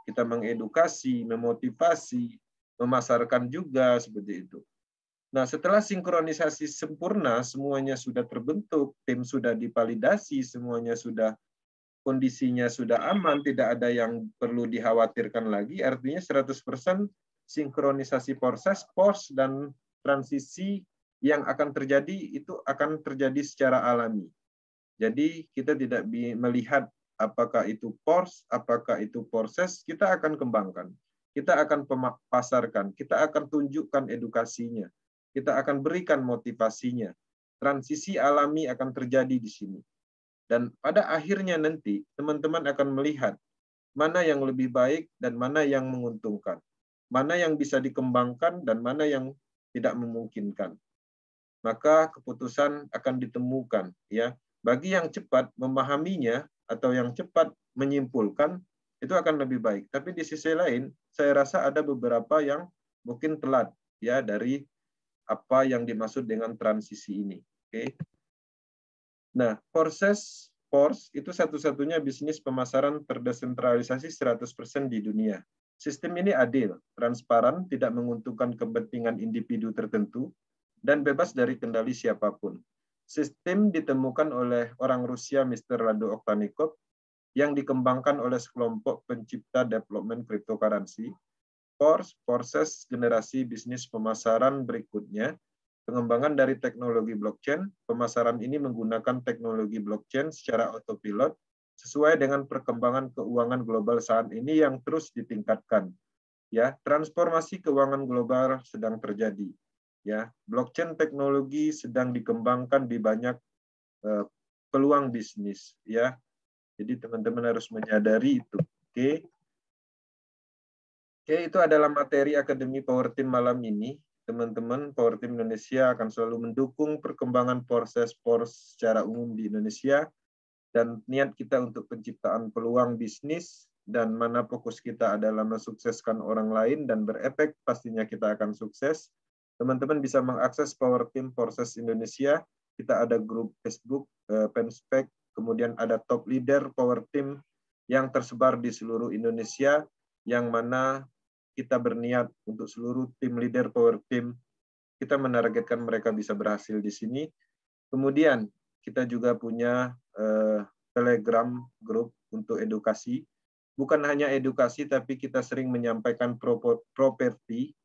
Kita mengedukasi, memotivasi, memasarkan juga, seperti itu. Nah, setelah sinkronisasi sempurna, semuanya sudah terbentuk, tim sudah divalidasi, semuanya sudah kondisinya sudah aman, tidak ada yang perlu dikhawatirkan lagi, artinya 100% sinkronisasi proses, post, dan transisi yang akan terjadi, itu akan terjadi secara alami. Jadi kita tidak melihat apakah itu post, apakah itu proses, kita akan kembangkan. Kita akan pasarkan, kita akan tunjukkan edukasinya, kita akan berikan motivasinya. Transisi alami akan terjadi di sini. Dan pada akhirnya nanti, teman-teman akan melihat mana yang lebih baik dan mana yang menguntungkan. Mana yang bisa dikembangkan dan mana yang tidak memungkinkan. Maka keputusan akan ditemukan. Ya, bagi yang cepat memahaminya atau yang cepat menyimpulkan, itu akan lebih baik. Tapi di sisi lain, saya rasa ada beberapa yang mungkin telat, ya, dari apa yang dimaksud dengan transisi ini. Oke. Nah, Force itu satu-satunya bisnis pemasaran terdesentralisasi 100% di dunia. Sistem ini adil, transparan, tidak menguntungkan kepentingan individu tertentu, dan bebas dari kendali siapapun. Sistem ditemukan oleh orang Rusia Mr. Rado Oktanikov yang dikembangkan oleh sekelompok pencipta development cryptocurrency. Forces generasi bisnis pemasaran berikutnya, pengembangan dari teknologi blockchain. Pemasaran ini menggunakan teknologi blockchain secara autopilot sesuai dengan perkembangan keuangan global saat ini yang terus ditingkatkan. Ya, transformasi keuangan global sedang terjadi. Ya, blockchain teknologi sedang dikembangkan di banyak peluang bisnis. Ya, jadi teman-teman harus menyadari itu. Oke. Oke, itu adalah materi Akademi Power Team malam ini. Teman-teman, Power Team Indonesia akan selalu mendukung perkembangan proses secara umum di Indonesia, dan niat kita untuk penciptaan peluang bisnis, dan mana fokus kita adalah mensukseskan orang lain dan berefek, pastinya kita akan sukses. Teman-teman bisa mengakses Power Team Forces Indonesia. Kita ada grup Facebook, Penspek, kemudian ada top leader Power Team yang tersebar di seluruh Indonesia, yang mana kita berniat untuk seluruh tim leader Power Team, kita menargetkan mereka bisa berhasil di sini. Kemudian kita juga punya Telegram group untuk edukasi. Bukan hanya edukasi, tapi kita sering menyampaikan properti,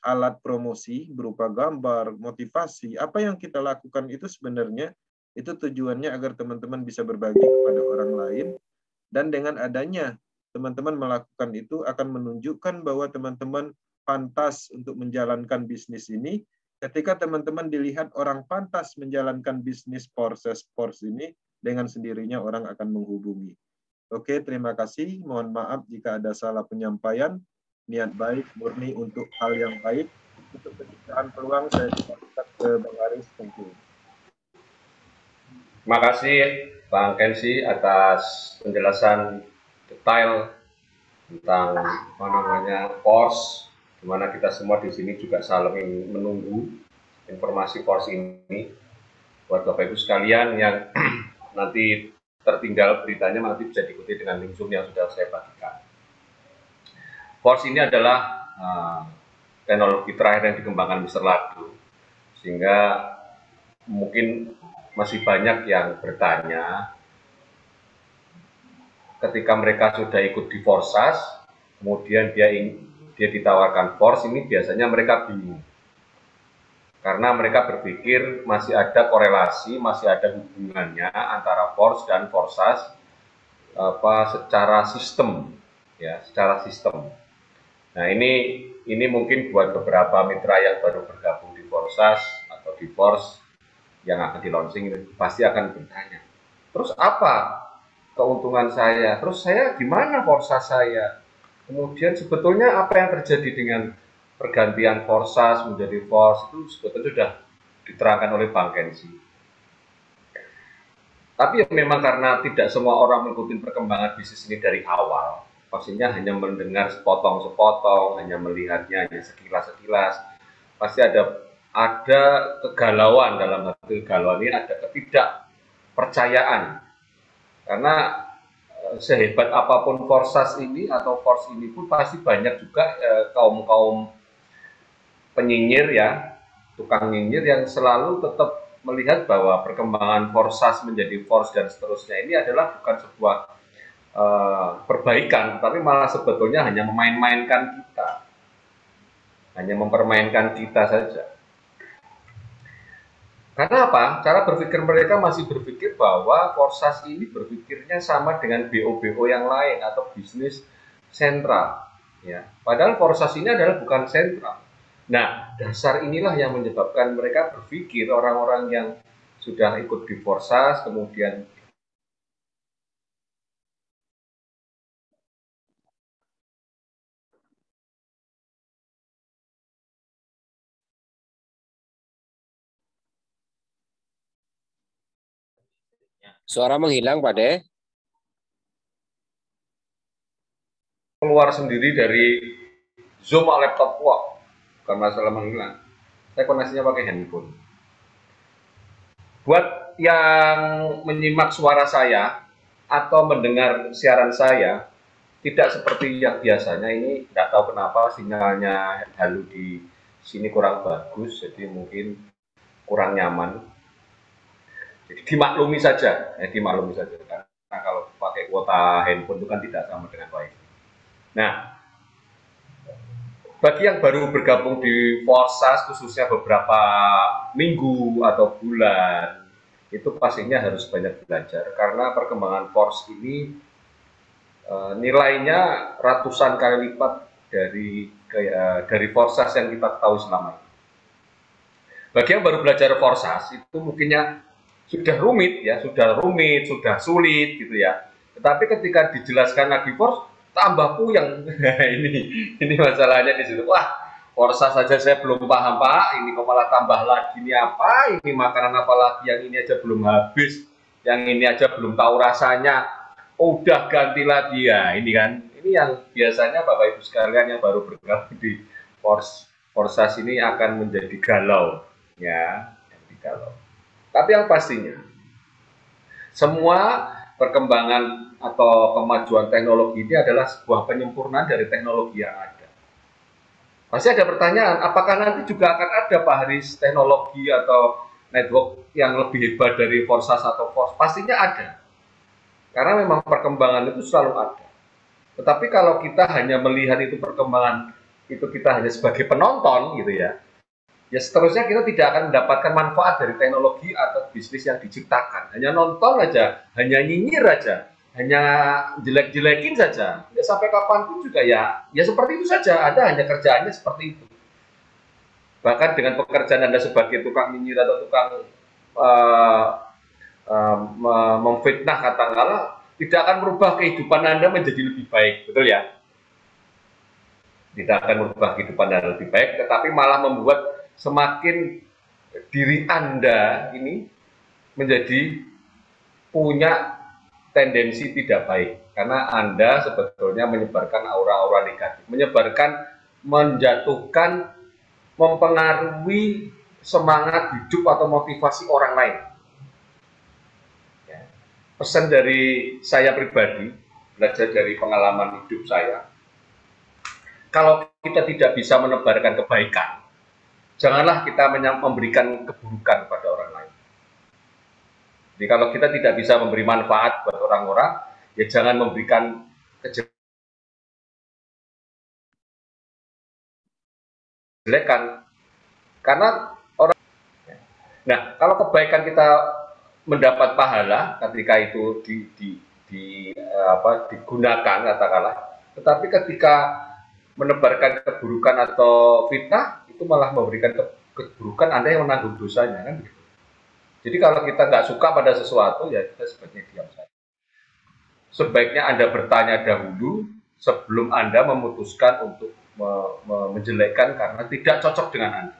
alat promosi berupa gambar, motivasi. Apa yang kita lakukan itu sebenarnya, itu tujuannya agar teman-teman bisa berbagi kepada orang lain, dan dengan adanya teman-teman melakukan itu akan menunjukkan bahwa teman-teman pantas untuk menjalankan bisnis ini. Ketika teman-teman dilihat orang pantas menjalankan bisnis proses ini, dengan sendirinya orang akan menghubungi. Oke, terima kasih. Mohon maaf jika ada salah penyampaian. Niat baik, murni untuk hal yang baik. Untuk penciptaan peluang, saya kembalikan ke Bang Aris. Thank you. Terima kasih Bang Kensi atas penjelasan detail tentang force, di mana kita semua di sini juga saling menunggu informasi force ini. Buat Bapak Ibu sekalian yang nanti tertinggal beritanya, nanti bisa diikuti dengan link Zoom yang sudah saya bagikan. Force ini adalah teknologi terakhir yang dikembangkan Mr. Rado, sehingga mungkin masih banyak yang bertanya, ketika mereka sudah ikut di Forsas, kemudian dia ditawarkan Force, ini biasanya mereka bingung. Karena mereka berpikir masih ada korelasi, masih ada hubungannya antara force dan forsas secara sistem, ya, secara sistem. Nah, ini mungkin buat beberapa mitra yang baru bergabung di forsas atau di force yang akan di launching pasti akan bertanya, terus apa keuntungan saya? Terus saya gimana forsas saya? Kemudian sebetulnya apa yang terjadi dengan pergantian forsas menjadi force itu sebetulnya sudah diterangkan oleh Bang Kenzi. Tapi memang karena tidak semua orang mengikuti perkembangan bisnis ini dari awal, pastinya hanya mendengar sepotong-sepotong, hanya melihatnya hanya sekilas-sekilas, pasti ada kegalauan. Dalam hati kegalauan ini ada ketidakpercayaan. Karena sehebat apapun forsas ini atau force ini pun pasti banyak juga kaum penyinyir, ya, tukang nyinyir yang selalu tetap melihat bahwa perkembangan forsas menjadi force dan seterusnya ini adalah bukan sebuah perbaikan, tapi malah sebetulnya hanya memain-mainkan kita, hanya mempermainkan kita saja. Karena apa? Cara berpikir mereka masih berpikir bahwa forsas ini berpikirnya sama dengan BO-BO yang lain atau bisnis sentral, ya. Padahal forsas ini adalah bukan sentral. Nah, dasar inilah yang menyebabkan mereka berpikir, orang-orang yang sudah ikut di forsas kemudian Suara menghilang, Pak De. keluar sendiri dari Zoom laptop, wah, bukan masalah menghilang. Saya koneksinya pakai handphone. Buat yang menyimak suara saya atau mendengar siaran saya, tidak seperti yang biasanya. Ini nggak tahu kenapa sinyalnya halu di sini kurang bagus, jadi mungkin kurang nyaman. Jadi dimaklumi saja, dimaklumi saja. Karena kalau pakai kuota handphone itu kan tidak sama dengan wifi. Nah, bagi yang baru bergabung di forsas khususnya beberapa minggu atau bulan, itu pastinya harus banyak belajar karena perkembangan force ini nilainya ratusan kali lipat dari forsas yang kita tahu selama ini. Bagi yang baru belajar forsas itu mungkinnya sudah rumit, ya, sudah sulit gitu ya. Tetapi ketika dijelaskan lagi force, tambah puyeng. ini masalahnya di situ. Wah, forsas saja saya belum paham, Pak. Ini kok malah tambah lagi, ini apa? Ini makanan apa lagi? Yang ini aja belum habis, yang ini aja belum tahu rasanya. Udah ganti lagi, ya. Ini kan, ini yang biasanya Bapak Ibu sekalian yang baru bergabung di forsas ini akan menjadi galau, ya, menjadi galau. Tapi yang pastinya, semua perkembangan atau kemajuan teknologi ini adalah sebuah penyempurnaan dari teknologi yang ada. Pasti ada pertanyaan, apakah nanti juga akan ada, Pak Haris, teknologi atau network yang lebih hebat dari forsas atau force? Pastinya ada. Karena memang perkembangan itu selalu ada. Tetapi kalau kita hanya melihat itu perkembangan, itu kita hanya sebagai penonton gitu ya, ya seterusnya kita tidak akan mendapatkan manfaat dari teknologi atau bisnis yang diciptakan. Hanya nonton aja, hanya nyinyir aja, hanya jelek-jelekin saja. Ya sampai kapanpun juga ya seperti itu saja. Anda hanya kerjaannya seperti itu. Bahkan dengan pekerjaan Anda sebagai tukang nyinyir atau tukang memfitnah katakanlah, tidak akan merubah kehidupan Anda menjadi lebih baik, betul ya? Tidak akan merubah kehidupan Anda lebih baik, tetapi malah membuat semakin diri Anda ini menjadi punya tendensi tidak baik, karena Anda sebetulnya menyebarkan aura-aura negatif, menjatuhkan, mempengaruhi semangat hidup atau motivasi orang lain. Ya. Pesan dari saya pribadi, belajar dari pengalaman hidup saya, kalau kita tidak bisa menebarkan kebaikan, janganlah kita memberikan keburukan pada orang lain. Jadi kalau kita tidak bisa memberi manfaat buat orang-orang, ya jangan memberikan kejelekan. Karena orang Nah, kalau kebaikan kita mendapat pahala ketika itu digunakan katakanlah, tetapi ketika menebarkan keburukan atau fitnah itu malah memberikan keburukan, Anda yang menanggung dosanya kan gitu. Jadi kalau kita nggak suka pada sesuatu ya kita sebaiknya diam saja. Sebaiknya Anda bertanya dahulu sebelum Anda memutuskan untuk menjelekkan karena tidak cocok dengan Anda.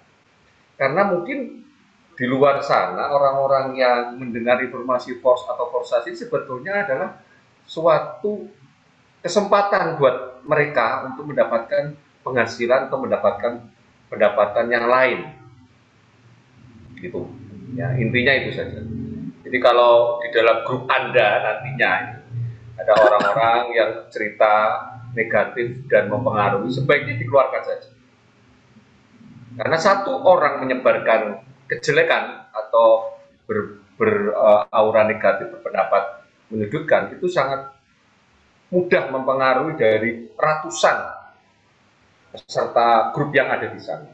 Karena mungkin di luar sana orang-orang yang mendengar informasi force atau forsasi sebetulnya adalah suatu kesempatan buat mereka untuk mendapatkan penghasilan atau mendapatkan pendapatan yang lain. Gitu. Ya, intinya itu saja. Jadi kalau di dalam grup Anda nantinya ada orang-orang yang cerita negatif dan mempengaruhi, sebaiknya dikeluarkan saja. Karena satu orang menyebarkan kejelekan atau beraura negatif, berpendapat menyudutkan, itu sangat mudah mempengaruhi dari ratusan peserta grup yang ada di sana.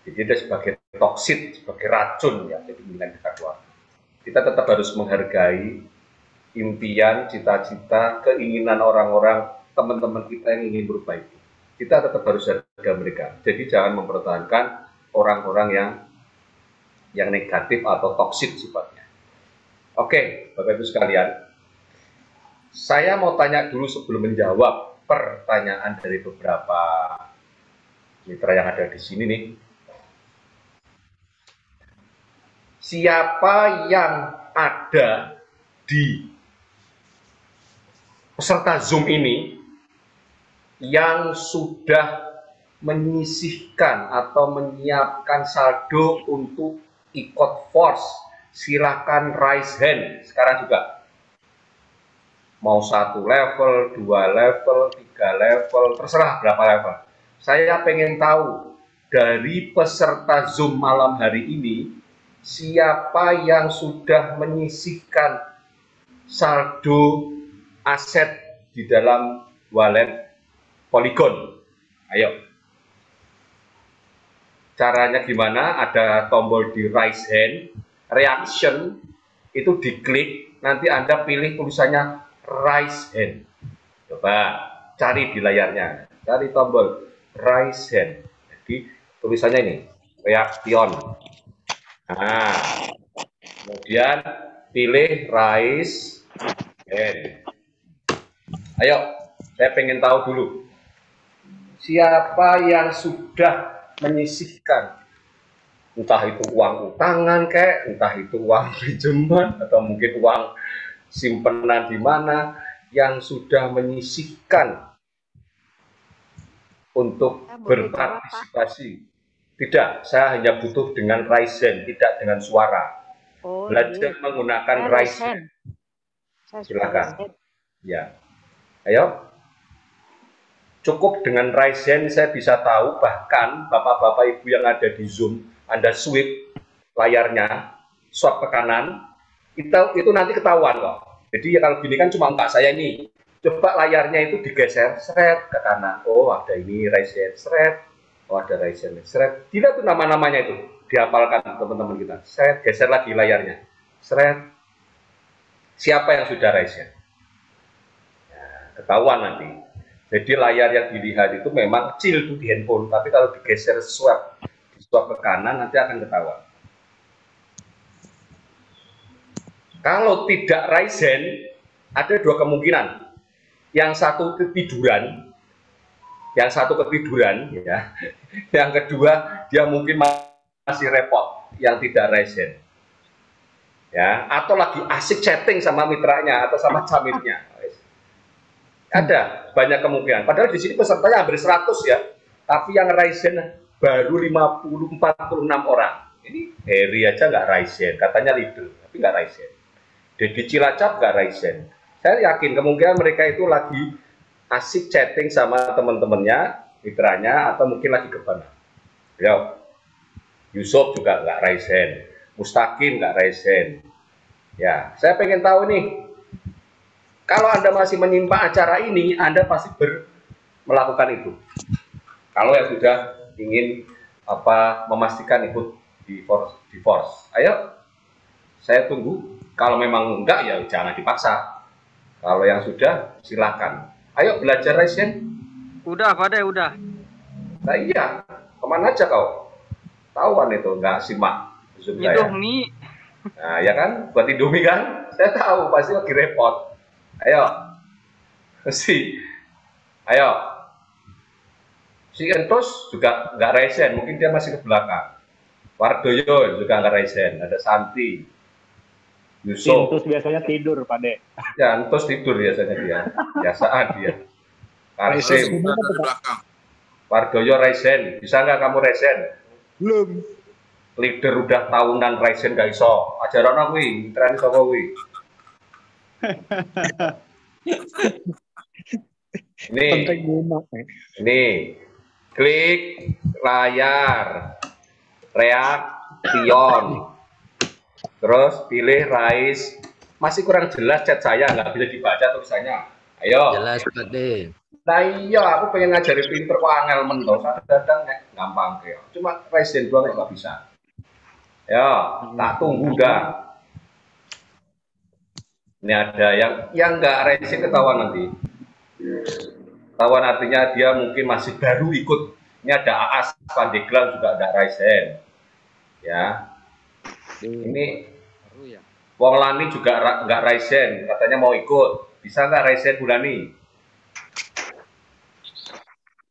Jadi dia sebagai toksit, sebagai racun ya, jadi mendingan kita keluar. Kita tetap harus menghargai impian, cita-cita, keinginan orang-orang, teman-teman kita yang ingin berbaiki. Kita tetap harus harga mereka. Jadi jangan mempertahankan orang-orang yang negatif atau toksik sifatnya. Oke, Bapak Ibu sekalian, saya mau tanya dulu sebelum menjawab pertanyaan dari beberapa mitra yang ada di sini nih. Siapa yang ada di peserta Zoom ini yang sudah menyisihkan atau menyiapkan saldo untuk ikut force? Silakan raise hand sekarang juga. Mau 1 level, 2 level, 3 level, terserah berapa level. Saya pengen tahu dari peserta Zoom malam hari ini, siapa yang sudah menyisihkan saldo aset di dalam wallet Polygon. Ayo. Caranya gimana? Ada tombol di raise hand, reaction, itu diklik, nanti Anda pilih tulisannya raise hand. Coba cari di layarnya, cari tombol raise hand. Jadi tulisannya ini, reaction. Nah, kemudian pilih raise hand. Ayo, saya pengen tahu dulu. Siapa yang sudah menyisihkan, entah itu uang utangan kayak, entah itu uang pinjaman, atau mungkin uang simpanan di mana, yang sudah menyisihkan untuk berpartisipasi. Tidak, saya hanya butuh dengan raise hand, tidak dengan suara. Belajar menggunakan raise hand. Silakan. Ya, ayo. Cukup dengan raise hand saya bisa tahu, bahkan bapak-bapak ibu yang ada di Zoom, Anda swipe layarnya, swipe ke kanan, itu nanti ketahuan kok. Jadi ya kalau gini kan cuma muka saya nih, coba layarnya itu digeser, seret ke kanan. Oh ada ini raise hand, seret. Oh ada raise hand, seret. Tidak tuh nama-namanya itu, dihafalkan teman-teman kita. Seret, geser lagi layarnya, seret. Siapa yang sudah raise hand? Ya, ketahuan nanti. Jadi layar yang dilihat itu memang kecil tuh di handphone, tapi kalau digeser swipe ke kanan nanti akan ketahuan. Kalau tidak raise hand, ada dua kemungkinan. Yang satu ketiduran, ya. Yang kedua dia mungkin masih repot, yang tidak raise hand. Ya, atau lagi asik chatting sama mitranya atau sama camirnya. Ada banyak kemungkinan. Padahal di sini pesertanya hampir 100 ya. Tapi yang raise hand baru 46 orang. Ini Harry aja nggak raise hand. Katanya leader, tapi nggak raise hand. Dedi Cilacap nggak raise hand. Saya yakin kemungkinan mereka itu lagi asik chatting sama teman-temannya, mitranya, atau mungkin lagi ke mana. Ya, Yusuf juga nggak raise hand. Mustaqim nggak raise hand. Ya, saya pengen tahu nih. Kalau Anda masih menyimak acara ini, Anda pasti melakukan itu. Kalau yang sudah ingin memastikan ikut di force. Ayo, saya tunggu. Kalau memang enggak ya jangan dipaksa. Kalau yang sudah silakan. Ayo belajar Ryzen. Udah, Pak De, udah. Nah iya, kemana aja kau? Tahuan itu nggak simak Zoom saya. Indomie. Nah ya kan, buat Indomie kan? Saya tahu pasti lagi repot. Ayo, ayo. Si Entos juga nggak Ryzen, mungkin dia masih ke belakang. Wardoyo juga nggak Ryzen, ada Santi, Yusuf. Entos biasanya tidur, Pak De. Ya, Entos tidur biasanya dia. Biasaan dia. Karsim, Wardoyo Ryzen, bisa nggak kamu Ryzen? Belum. Leader udah tahunan Ryzen gak iso. Ajaran aku wih, tren sapa kuwi. Ini klik layar reaction, terus pilih Rise. Masih kurang jelas chat saya, nggak bisa dibaca tulisannya. Ayo. Jelas Pak De. Nah iya, aku pengen ngajarin pinter kok angel mentos. Kadang-kadang gampang kayak. Cuma Ryzen doang nggak bisa. Ya, tak tunggu dah. Ini ada yang nggak Ryzen ketahuan nanti. Ketahuan artinya dia mungkin masih baru ikut. Ini ada AAS Pandeglang juga ada Ryzen. Ya. Ini Wong Lani juga nggak Ryzen, katanya mau ikut. Bisa nggak Ryzen Bulani?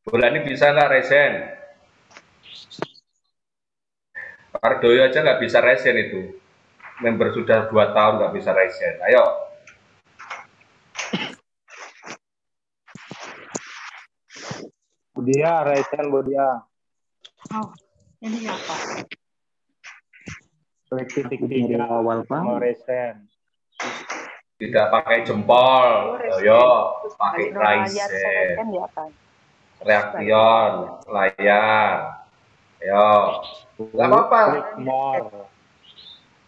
Bulani bisa nggak Ryzen? Ardoyo aja nggak bisa Ryzen itu. Member sudah 2 tahun nggak bisa Ryzen. Ayo. Budia, Ryzen Budia. Oh, ini apa? Klik titik 3 awal Pak. Ryzen. Tidak pakai jempol. Ayo, pakai Ryzen. Reaction, layar. Ayo. Nggak apa-apa.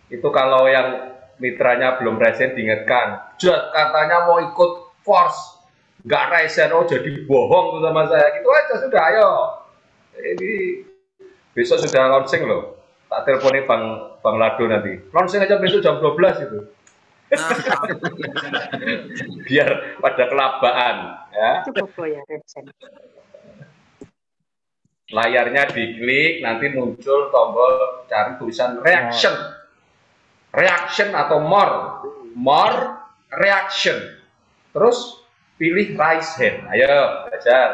Itu kalau yang mitranya belum Ryzen diingatkan. Jod katanya mau ikut force, nggak Ryzen, oh jadi bohong tuh sama saya. Gitu aja sudah, ayo. Ini besok sudah launching loh. Tak teleponin Bang Lado nanti. Launching aja besok jam 12 itu. Biar pada kelabaan. Ya. Layarnya diklik, nanti muncul tombol cari tulisan reaction. Reaction atau more reaction. Terus pilih Ryzen. Ayo belajar.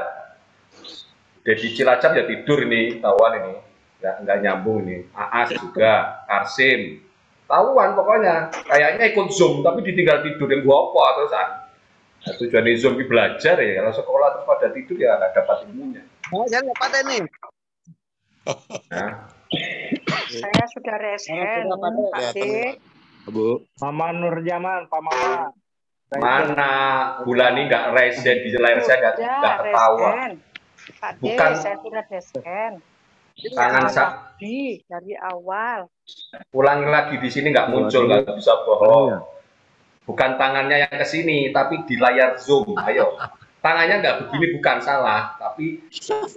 Udah di Cilacap ya tidur ini, tahuan ini. Nggak nyambung ini. AAS juga, Karsim. Tahuan pokoknya. Kayaknya ikut Zoom tapi ditinggal tidur yang gua apa terusan. Nah, tujuannya Zoom belajar ya. Kalau sekolah terus pada tidur ya nggak dapat ilmunya. Oh, saya nggak pada nih. Nah. Saya sudah Ryzen, Pak De. Bu. Mama Nurjaman, Pak Mama. Mana Bulani nggak Ryzen di layar saya nggak ketawa. Pak De, Bukan. saya sudah Ryzen. Tangan dari awal. Ulangi lagi di sini nggak muncul, nggak bisa bohong. Bukan tangannya yang ke sini, tapi di layar Zoom. Ayo, tangannya nggak begini, bukan salah, tapi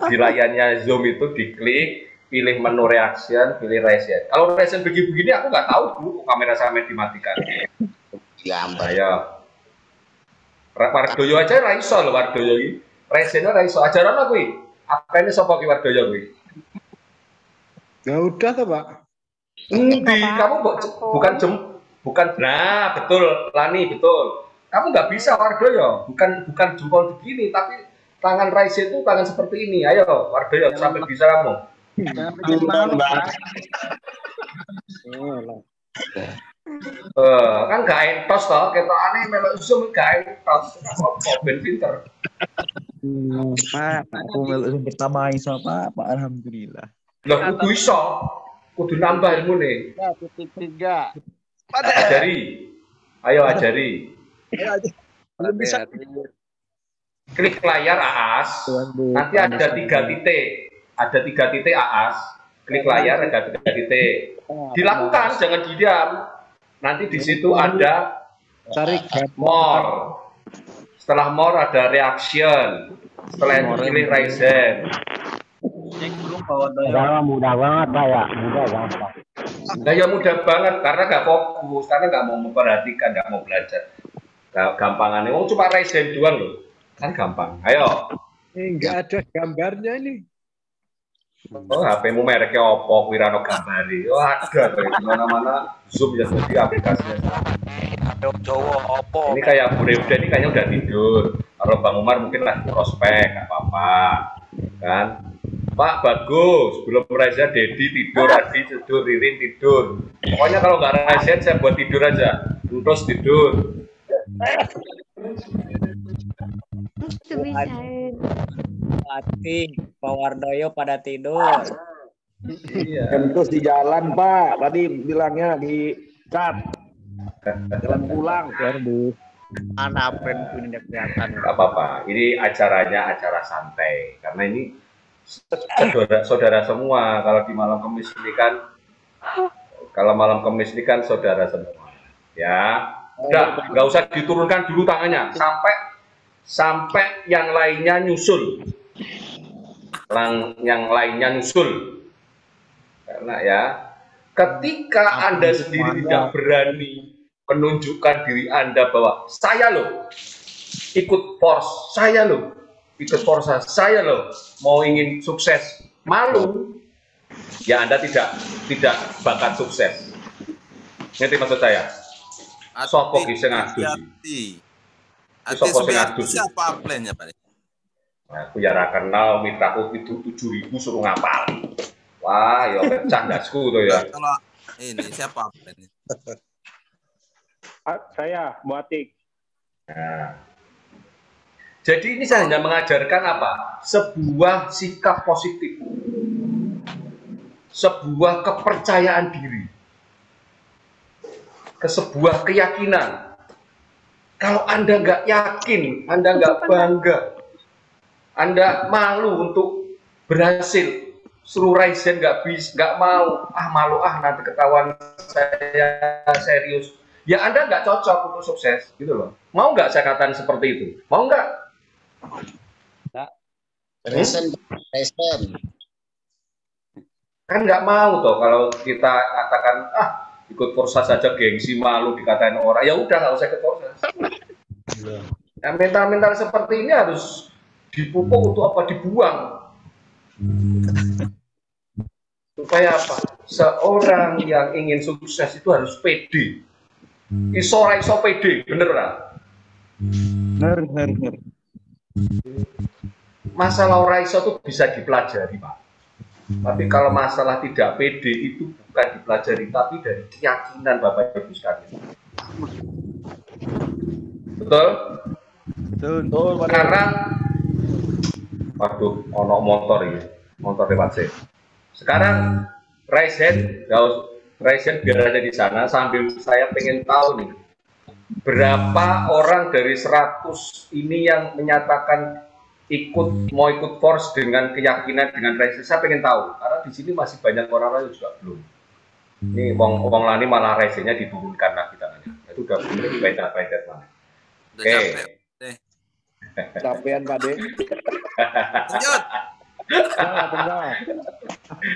di layarnya Zoom itu diklik, pilih menu reaction, pilih Ryzen. Kalau Ryzen begini-begini, aku nggak tahu dulu kamera saya dimatikan. Ayo, Wardoyo aja raiso loh Wardoyo ini. Ryzennya raiso. Ajaran apa ini? Apa ini sopo ki Wardoyo ini? Ya udah tuh Pak. Kamu bukan nah betul Lani betul. Kamu nggak bisa Wardoyo, bukan jempol begini, tapi tangan Ryzen itu tangan seperti ini. Ayo Wardoyo sampai bisa kamu. Kan gak entos toh, kita aneh melok Zoom gak entos. Kok ben pinter. Pak, aku melok Zoom pertama iso Pak, alhamdulillah. Lah kudu iso, kudu nambah ilmu nih. Ya, titik 3. Ajari, ayo ajari. Belum bisa. Klik layar AAS, nanti ada 3 titik. Ada 3 titik AAS. Klik layar ada 3 titik. Dilakukan, jangan diam. Nanti di situ ada Cari more. Setelah more ada reaction. Setelah itu pilih Ryzen. Cek dulu power doyo. Padahal mudah banget Pak ya, mudah gampang. Nah, ya mudah banget karena nggak fokus, karena nggak mau memperhatikan, nggak mau belajar. Gampangannya, oh cuma resen doang loh, kan gampang. Ayo. Nggak ada gambarnya ini. Oh, HP-mu mereknya Oppo, Wirano Gambari. Oh, ada di mana-mana Zoom ya jadi aplikasinya. Jowo Oppo. Ini kayak Bude ini kayaknya udah tidur. Kalau Bang Umar mungkin lagi prospek, nggak apa-apa, kan? Pak bagus, belum Reza, Dedi tidur, Adi tidur, Ririn tidur. Pokoknya kalau nggak Reza, saya buat tidur aja. Terus tidur. Latih, Pak Wardoyo pada tidur. Iya. Terus di jalan Pak, tadi bilangnya di chat. Jalan pulang. Mana pen ini udah kelihatan. Nggak apa-apa, ini acaranya acara santai. Karena ini saudara semua. Kalau di malam Kamis ini kan, saudara semua. Ya, udah nggak usah diturunkan dulu tangannya sampai yang lainnya nyusul. Yang lainnya nyusul. Karena ya, ketika Anda sendiri tidak berani menunjukkan diri Anda bahwa saya loh ikut force, saya loh ikut force, saya loh mau ingin sukses, malu, ya Anda tidak bakat sukses. Ngerti maksud saya? Sopo ki sing adu sih. Sopo sing adu sih. Siapa plannya Pak? Aku ya ra kenal, mitraku itu 7.000 suruh ngapal. Wah, ya pecah dasku tuh ya. Kalau ini siapa plannya? Saya, Batik. Nah, jadi ini saya hanya mengajarkan apa? Sebuah sikap positif, sebuah kepercayaan diri, ke sebuah keyakinan. Kalau Anda nggak yakin, Anda nggak bangga, Anda malu untuk berhasil, suruh Raizen nggak mau, malu nanti ketahuan saya serius. Ya Anda nggak cocok untuk sukses, gitu loh. Mau nggak saya katakan seperti itu? Mau nggak? Resen. Kan nggak mau toh kalau kita katakan ikut Forsa saja gengsi, malu dikatain orang. Ya udah nggak usah ikut Forsa. Ya, mental-mental seperti ini harus dipupuk untuk apa? Dibuang. Supaya apa? Seorang yang ingin sukses itu harus pede. Iso pede, bener lah. Bener. Masalah ora iso itu bisa dipelajari, Pak. Tapi kalau masalah tidak pede itu bukan dipelajari, tapi dari keyakinan Bapak Ibu sekalian. Betul? Betul. Sekarang, waduh, ono motor ini, motor lewat sih. Sekarang Raizen biar ada di sana, sambil saya pengen tahu nih, berapa orang dari 100 ini yang menyatakan mau ikut force dengan keyakinan dengan Raizen. Saya pengen tahu, karena di sini masih banyak orang-orang yang juga belum. Ini wong lani malah Raizennya diturunkan lagi tangannya. Itu udah beda-beda mana. Oke. Capean Pak De. Lanjut.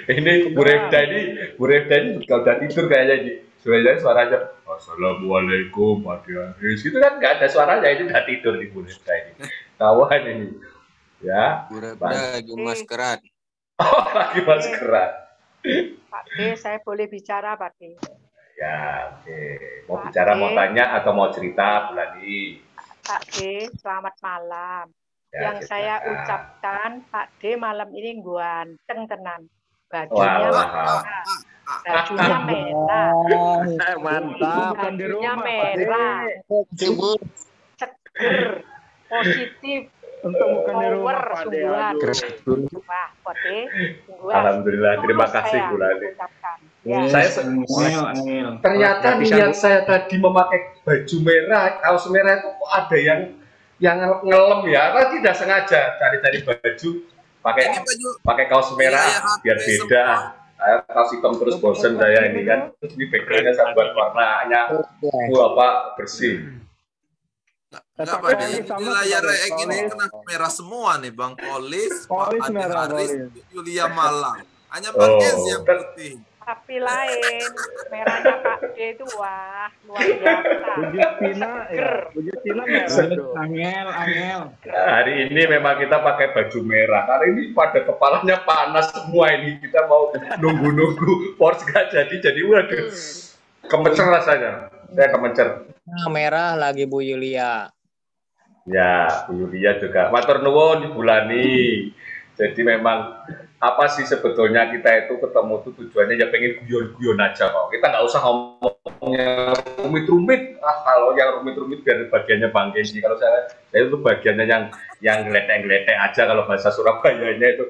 Ini Bu Refda ini juga udah tidur kayaknya Ji. Suaranya Assalamualaikum Pak Haris. Itu kan nggak ada suaranya, itu udah tidur di Bu Refda ini. Kawan ini. Ya. Bu Refda lagi maskeran. Oh, lagi maskeran. Pak D, saya boleh bicara Pak D? Ya, oke. Mau bicara, mau tanya atau mau cerita Bu Lani? Pak D, selamat malam. Ya, yang saya ucapkan Pak D malam ini ganteng tenan. Bajunya merah. Mantap. Bajunya merah. Seger, positif. Untuk bukan di rumah Pak De. Wah, Pak D. Alhamdulillah, terima kasih Bu Lani. Ya. Ternyata niat saya tadi memakai baju merah, kaos merah itu kok ada yang ngelem ya, kan tidak sengaja cari baju pakai kaos merah biar beda. Kaos hitam terus bosen saya ini kan, terus ini backgroundnya saya buat warnanya bersih. Enggak, Tapi Pak De. Kolis Ini sama layar sebenarnya. yang ini Kolis, kenapa merah semua nih, Bang Kolis, Pak Kolis Ade merah Haris, Kolis. Yulia Malang. Hanya Bang Kenzi yang putih. Tapi lain, merahnya Pak D itu wah luar biasa. Bu Justina ya, Bu Justina merah tuh. Angel. Hari ini memang kita pakai baju merah. Karena ini pada kepalanya panas semua ini. Kita mau nunggu-nunggu force gak jadi waduh. Kemencer rasanya. Saya kemencer. Nah, merah lagi Bu Yulia. Ya, Bu Yulia juga. Matur nuwun Ibu Lani. Jadi memang apa sih sebetulnya kita itu ketemu tuh tujuannya ya pengen guyon-guyon aja kok. Kita nggak usah ngomongnya rumit-rumit. Kalau yang rumit-rumit biar bagiannya Bang Kenzi. Kalau saya itu bagiannya yang geletek-geletek aja kalau bahasa Surabayanya itu.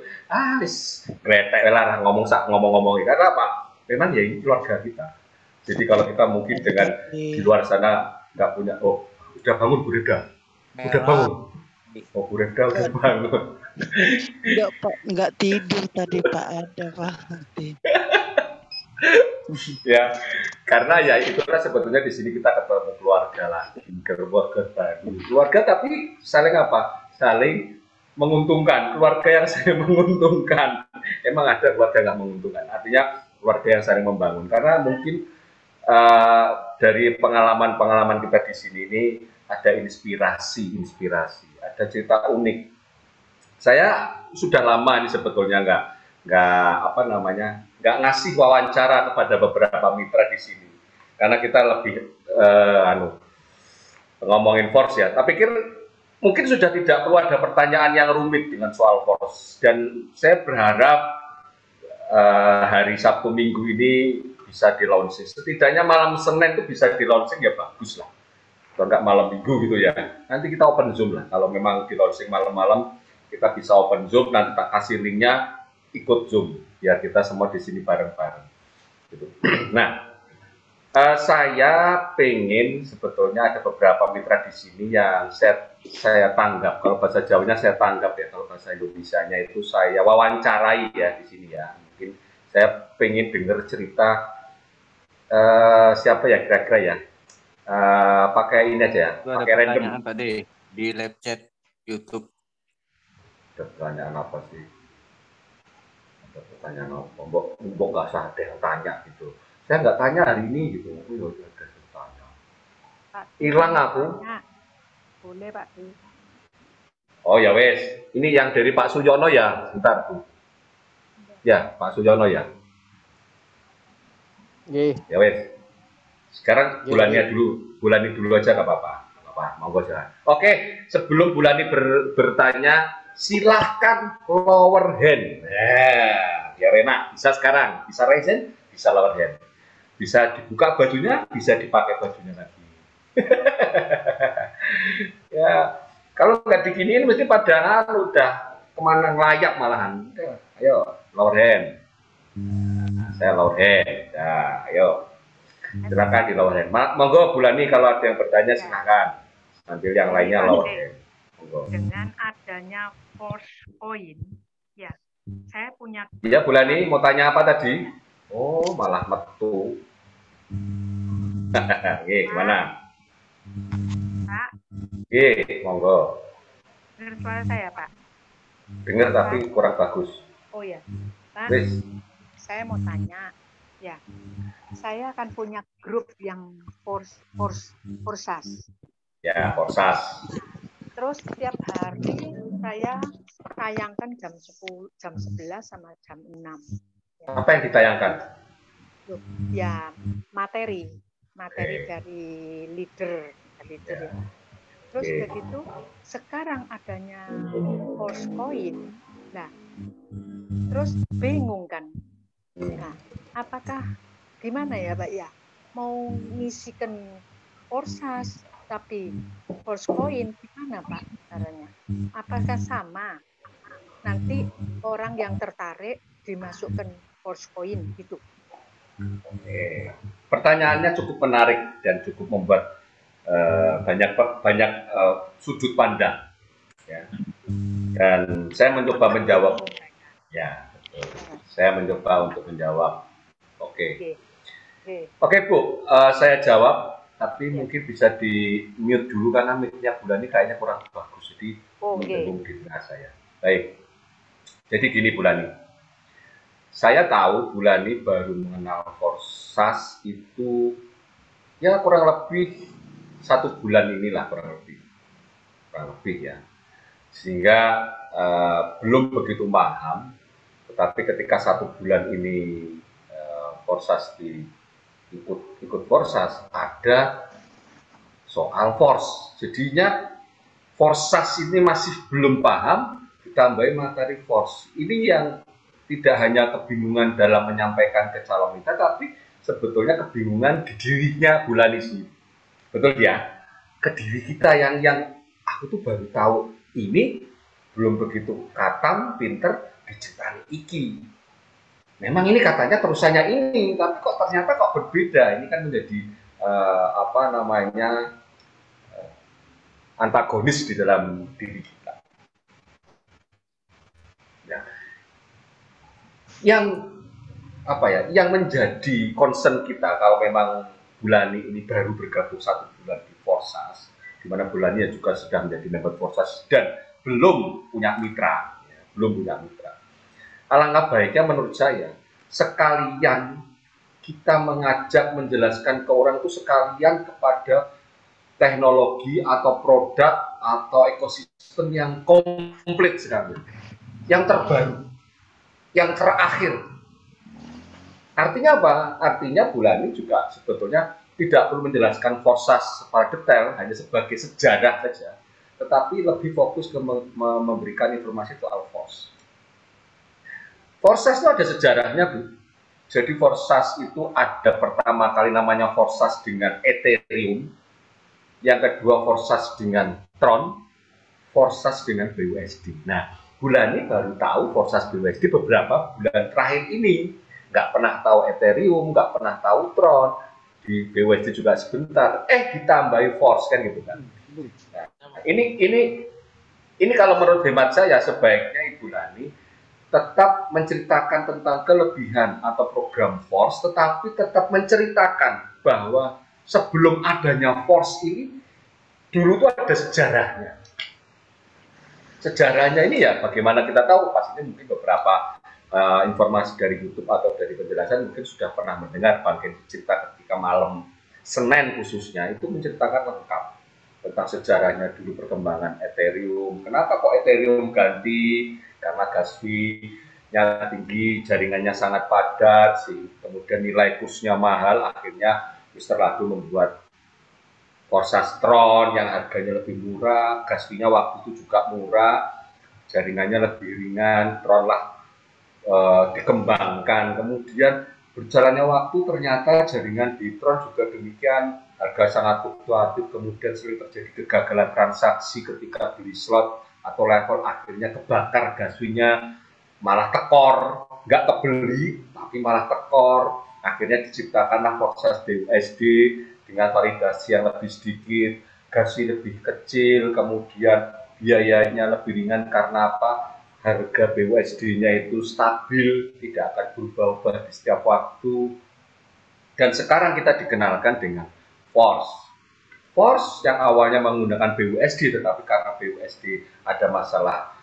Geletek lah ngomong-ngomong. Karena apa? Memang ya ini keluarga kita. Jadi kalau kita mungkin dengan di luar sana nggak punya, udah bangun Bu Reda, udah bangun, Bu Reda udah bangun. Enggak Pak, enggak tidur tadi Pak, ada Pak. Ya, karena ya itulah sebetulnya di sini kita ketemu keluarga lagi, keluarga baru, keluarga tapi saling apa? Saling menguntungkan, keluarga yang saling menguntungkan. Emang ada keluarga nggak menguntungkan, artinya keluarga yang saling membangun. Karena mungkin dari pengalaman-pengalaman kita di sini ini ada inspirasi, ada cerita unik. Saya sudah lama ini sebetulnya nggak ngasih wawancara kepada beberapa mitra di sini, karena kita lebih ngomongin force ya. Tapi pikir mungkin sudah tidak perlu ada pertanyaan yang rumit dengan soal force. Dan saya berharap hari Sabtu Minggu ini bisa di launching. Setidaknya malam Senin itu bisa di launching ya bagus lah. Kalau nggak malam Minggu gitu ya. Nanti kita open Zoom lah. Kalau memang di launching malam-malam, kita bisa open Zoom. Nanti tak kasih linknya, ikut Zoom. Biar kita semua di sini bareng-bareng. Gitu. Nah, saya pengen sebetulnya ada beberapa mitra di sini yang saya tanggap. Kalau bahasa Jawanya saya tanggap ya. Kalau bahasa Indonesianya itu saya wawancarai ya di sini ya. Mungkin saya pengen dengar cerita siapa ya kira-kira ya. Pakai ini aja ya. Pakai random. Pak De di live chat YouTube. Ada pertanyaan apa sih? Ada pertanyaan apa? Mbok nggak usah ada yang tanya gitu. Saya nggak tanya hari ini gitu. Ada yang tanya. Hilang aku. Boleh Pak D. Oh ya wes. Ini yang dari Pak Suyono ya. Bentar Bu. Ya Pak Suyono ya. Ya wes. Sekarang Bulani dulu aja nggak apa-apa. Monggo silakan. Oke, sebelum Bulani bertanya, silahkan lower hand. Nah, biar enak. Bisa sekarang, bisa raise hand, bisa lower hand. Bisa dibuka bajunya, bisa dipakai bajunya lagi. Ya, kalau nggak diginiin mesti padahal udah kemana ngelayap malahan. Ayo, lower hand. Saya lower hand. Ya, ayo. Silakan di lower hand. Monggo Bulani kalau ada yang bertanya silakan. Sambil yang lainnya lower hand. Monggo. Dengan adanya force point, ya, saya punya. Iya Bulani mau tanya apa tadi? Oh malah metu. Gimana? Pak. Monggo. Dengar suara saya Pak? Dengar tapi kurang bagus. Oh ya, Pak. Saya mau tanya. Ya, saya akan punya grup yang forsas. Ya, forsas. Terus setiap hari saya tayangkan jam 10, jam 11 sama jam 6. Ya. Apa yang ditayangkan? Ya, materi dari leader ya. Terus begitu sekarang adanya force coin. Nah, terus bingung kan. Nah, apakah gimana ya Pak ya, mau ngisikan forsas tapi force coin gimana Pak caranya? Apakah sama nanti orang yang tertarik dimasukkan force coin gitu? Pertanyaannya cukup menarik dan cukup membuat banyak sudut pandang ya. Dan saya mencoba menjawab ya. Saya mencoba untuk menjawab. Oke Bu, saya jawab. tapi mungkin bisa di mute dulu karena mic-nya bulan ini kayaknya kurang bagus, jadi mengganggu di tengah saya. Baik, jadi gini Bulani, saya tahu Bulani baru mengenal Forsas itu ya kurang lebih 1 bulan inilah kurang lebih ya, sehingga belum begitu paham. Tetapi ketika 1 bulan ini Forsas ikut Forsas, ada soal force, jadinya Forsas ini masih belum paham, ditambahi materi force. Ini yang tidak hanya kebingungan dalam menyampaikan ke calon mitra, tapi sebetulnya kebingungan di dirinya Bulani sendiri. Betul ya? Ke diri kita yang aku tuh baru tahu ini, belum begitu katam, pinter, diciptani iki. Memang ini katanya terusannya ini, tapi kok ternyata kok berbeda. Ini kan menjadi antagonis di dalam diri kita. Ya. Yang menjadi concern kita kalau memang Bulani ini baru bergabung 1 bulan di Forsas, di mana Bulani juga sudah menjadi member Forsas dan belum punya mitra, Alangkah baiknya menurut saya sekalian kita mengajak menjelaskan ke orang itu sekalian kepada teknologi atau produk atau ekosistem yang komplit sekali, yang terbaru, yang terakhir. Artinya apa? Artinya Bulani juga sebetulnya tidak perlu menjelaskan Forsas secara detail, hanya sebagai sejarah saja, tetapi lebih fokus ke memberikan informasi soal Forsas. Forsas itu ada sejarahnya, Bu. Jadi Forsas itu ada pertama kali namanya Forsas dengan Ethereum, yang kedua Forsas dengan Tron, Forsas dengan BUSD. Nah, Bulani baru tahu Forsas BUSD beberapa bulan terakhir ini. Nggak pernah tahu Ethereum, nggak pernah tahu Tron, di BUSD juga sebentar. Ditambahi Force kan gitu kan. Nah, ini kalau menurut hemat saya sebaiknya Ibu Lani tetap menceritakan tentang kelebihan atau program Force, tetapi tetap menceritakan bahwa sebelum adanya Force ini dulu tuh ada sejarahnya. Sejarahnya ini ya bagaimana kita tahu, pastinya mungkin beberapa informasi dari YouTube atau dari penjelasan mungkin sudah pernah mendengar Bang Ken cerita ketika malam Senin khususnya itu menceritakan lengkap tentang sejarahnya dulu perkembangan Ethereum. Kenapa kok Ethereum ganti? Karena gas fee-nya tinggi, jaringannya sangat padat, kemudian nilai kursnya mahal, akhirnya Mr. Lado membuat Forsas Tron yang harganya lebih murah, gas fee-nya waktu itu juga murah, jaringannya lebih ringan, Tron lah dikembangkan. Kemudian berjalannya waktu ternyata jaringan di Tron juga demikian, harga sangat fluktuatif, kemudian sering terjadi kegagalan transaksi ketika beli slot atau level, akhirnya kebakar gas fee-nya, malah tekor, nggak kebeli tapi malah tekor, akhirnya diciptakanlah Forsas BUSD dengan validasi yang lebih sedikit, gas fee lebih kecil, kemudian biayanya lebih ringan karena apa? Harga BUSD-nya itu stabil, tidak akan berubah-ubah di setiap waktu. Dan sekarang kita dikenalkan dengan Force yang awalnya menggunakan BUSD, tetapi karena BUSD ada masalah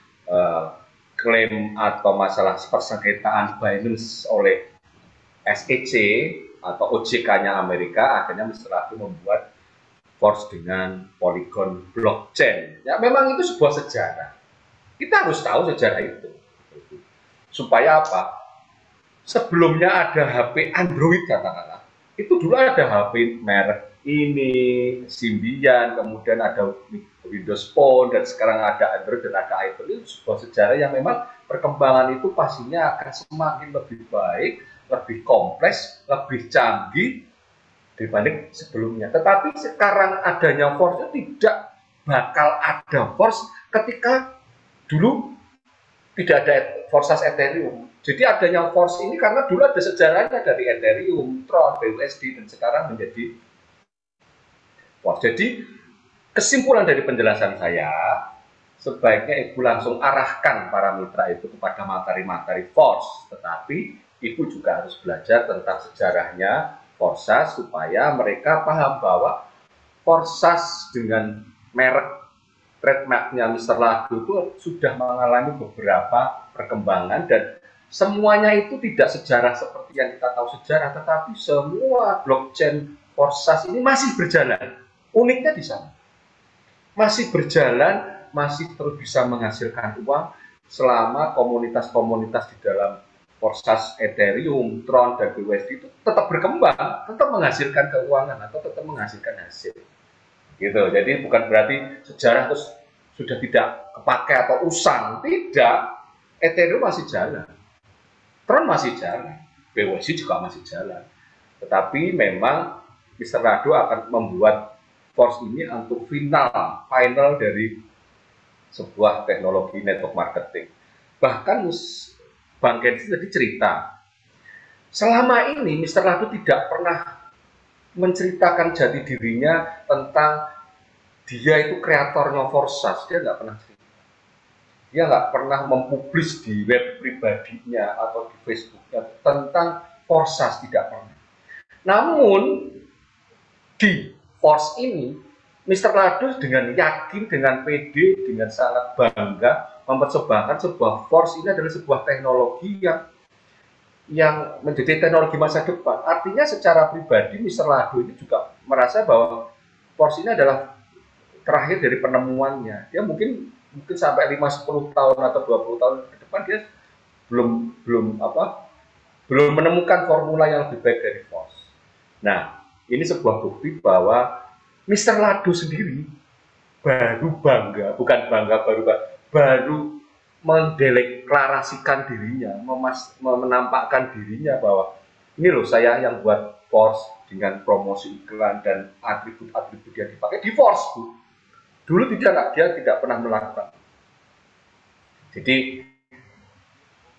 klaim atau masalah persengketaan Binance oleh SEC atau OJK-nya Amerika, akhirnya Mr. Lado membuat Force dengan Polygon blockchain. Ya memang itu sebuah sejarah. Kita harus tahu sejarah itu. Supaya apa? Sebelumnya ada HP Android katakanlah. Itu dulu ada HP merek ini, Symbian, kemudian ada Windows Phone, dan sekarang ada Android dan ada iPhone. Itu sebuah sejarah yang memang perkembangan itu pastinya akan semakin lebih baik, lebih kompleks, lebih canggih dibanding sebelumnya. Tetapi sekarang adanya Force itu tidak bakal ada Force ketika dulu tidak ada Forsas Ethereum. Jadi adanya Force ini karena dulu ada sejarahnya dari Ethereum, Tron, BUSD, dan sekarang menjadi Force. Jadi kesimpulan dari penjelasan saya, sebaiknya Ibu langsung arahkan para mitra itu kepada materi-materi Force, tetapi Ibu juga harus belajar tentang sejarahnya Forsas supaya mereka paham bahwa Forsas dengan merek trademarknya Mr. Lado itu sudah mengalami beberapa perkembangan dan semuanya itu tidak sejarah seperti yang kita tahu sejarah, tetapi semua blockchain Forsas ini masih berjalan. Uniknya di sana. Masih berjalan, masih terus bisa menghasilkan uang selama komunitas-komunitas di dalam Forsas, Ethereum, Tron, dan BUSD itu tetap berkembang, tetap menghasilkan keuangan atau tetap menghasilkan hasil. Gitu. Jadi bukan berarti sejarah terus sudah tidak kepakai atau usang, tidak. Ethereum masih jalan, Tron masih jalan, BUSD juga masih jalan. Tetapi memang Mr. Lado akan membuat Force ini untuk final dari sebuah teknologi network marketing. Bahkan Bang Kenzi tadi cerita, selama ini Mr. Lado tidak pernah menceritakan jati dirinya tentang dia itu kreatornya Forsas. Dia nggak pernah cerita. Dia nggak pernah mempublis di web pribadinya atau di Facebooknya tentang Forsas, tidak pernah. Namun di Force ini Mr. Lado dengan yakin, dengan pede, dengan sangat bangga mempersembahkan sebuah Force ini adalah sebuah teknologi yang menjadi teknologi masa depan. Artinya secara pribadi Mr. Lado ini juga merasa bahwa Force ini adalah terakhir dari penemuannya. Dia mungkin sampai 5-10 tahun atau 20 tahun ke depan dia belum menemukan formula yang lebih baik dari Force. Nah, ini sebuah bukti bahwa Mr. Lado sendiri baru bangga, bukan bangga baru mendeklarasikan dirinya, menampakkan dirinya bahwa ini loh saya yang buat Force dengan promosi iklan dan atribut-atribut yang dipakai di Force. Dulu dia tidak pernah melakukan. Jadi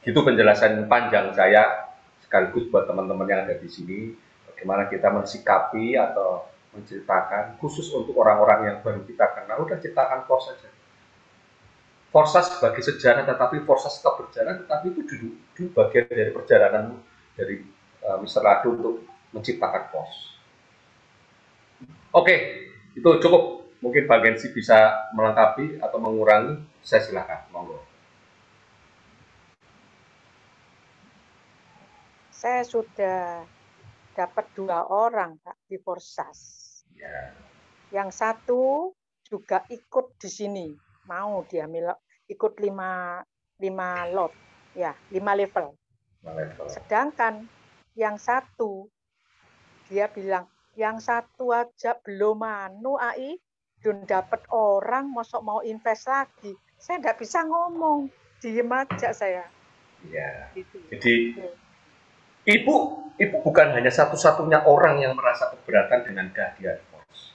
itu penjelasan panjang saya sekaligus buat teman-teman yang ada di sini bagaimana kita mensikapi atau menceritakan khusus untuk orang-orang yang baru kita kenal. Udah ciptakan Force saja. Forsas sebagai sejarah, tetapi Forsas tetap berjalan, tetapi itu dulu bagian dari perjalanan dari Mr. Lado untuk menciptakan Force. Oke, itu cukup. Mungkin Bang Kenzi bisa melengkapi atau mengurangi, saya silakan, monggo. Saya sudah dapat 2 orang Pak di Forsas. Ya. Yang satu juga ikut di sini. Mau dia ikut 5 lot, ya 5 level. Sedangkan yang satu dia bilang yang satu aja belum AI belum dapat orang, mosok mau invest lagi. Saya nggak bisa ngomong, diem aja saya. Ya. Gitu. Jadi ibu bukan hanya satu-satunya orang yang merasa keberatan dengan kehadiran Force.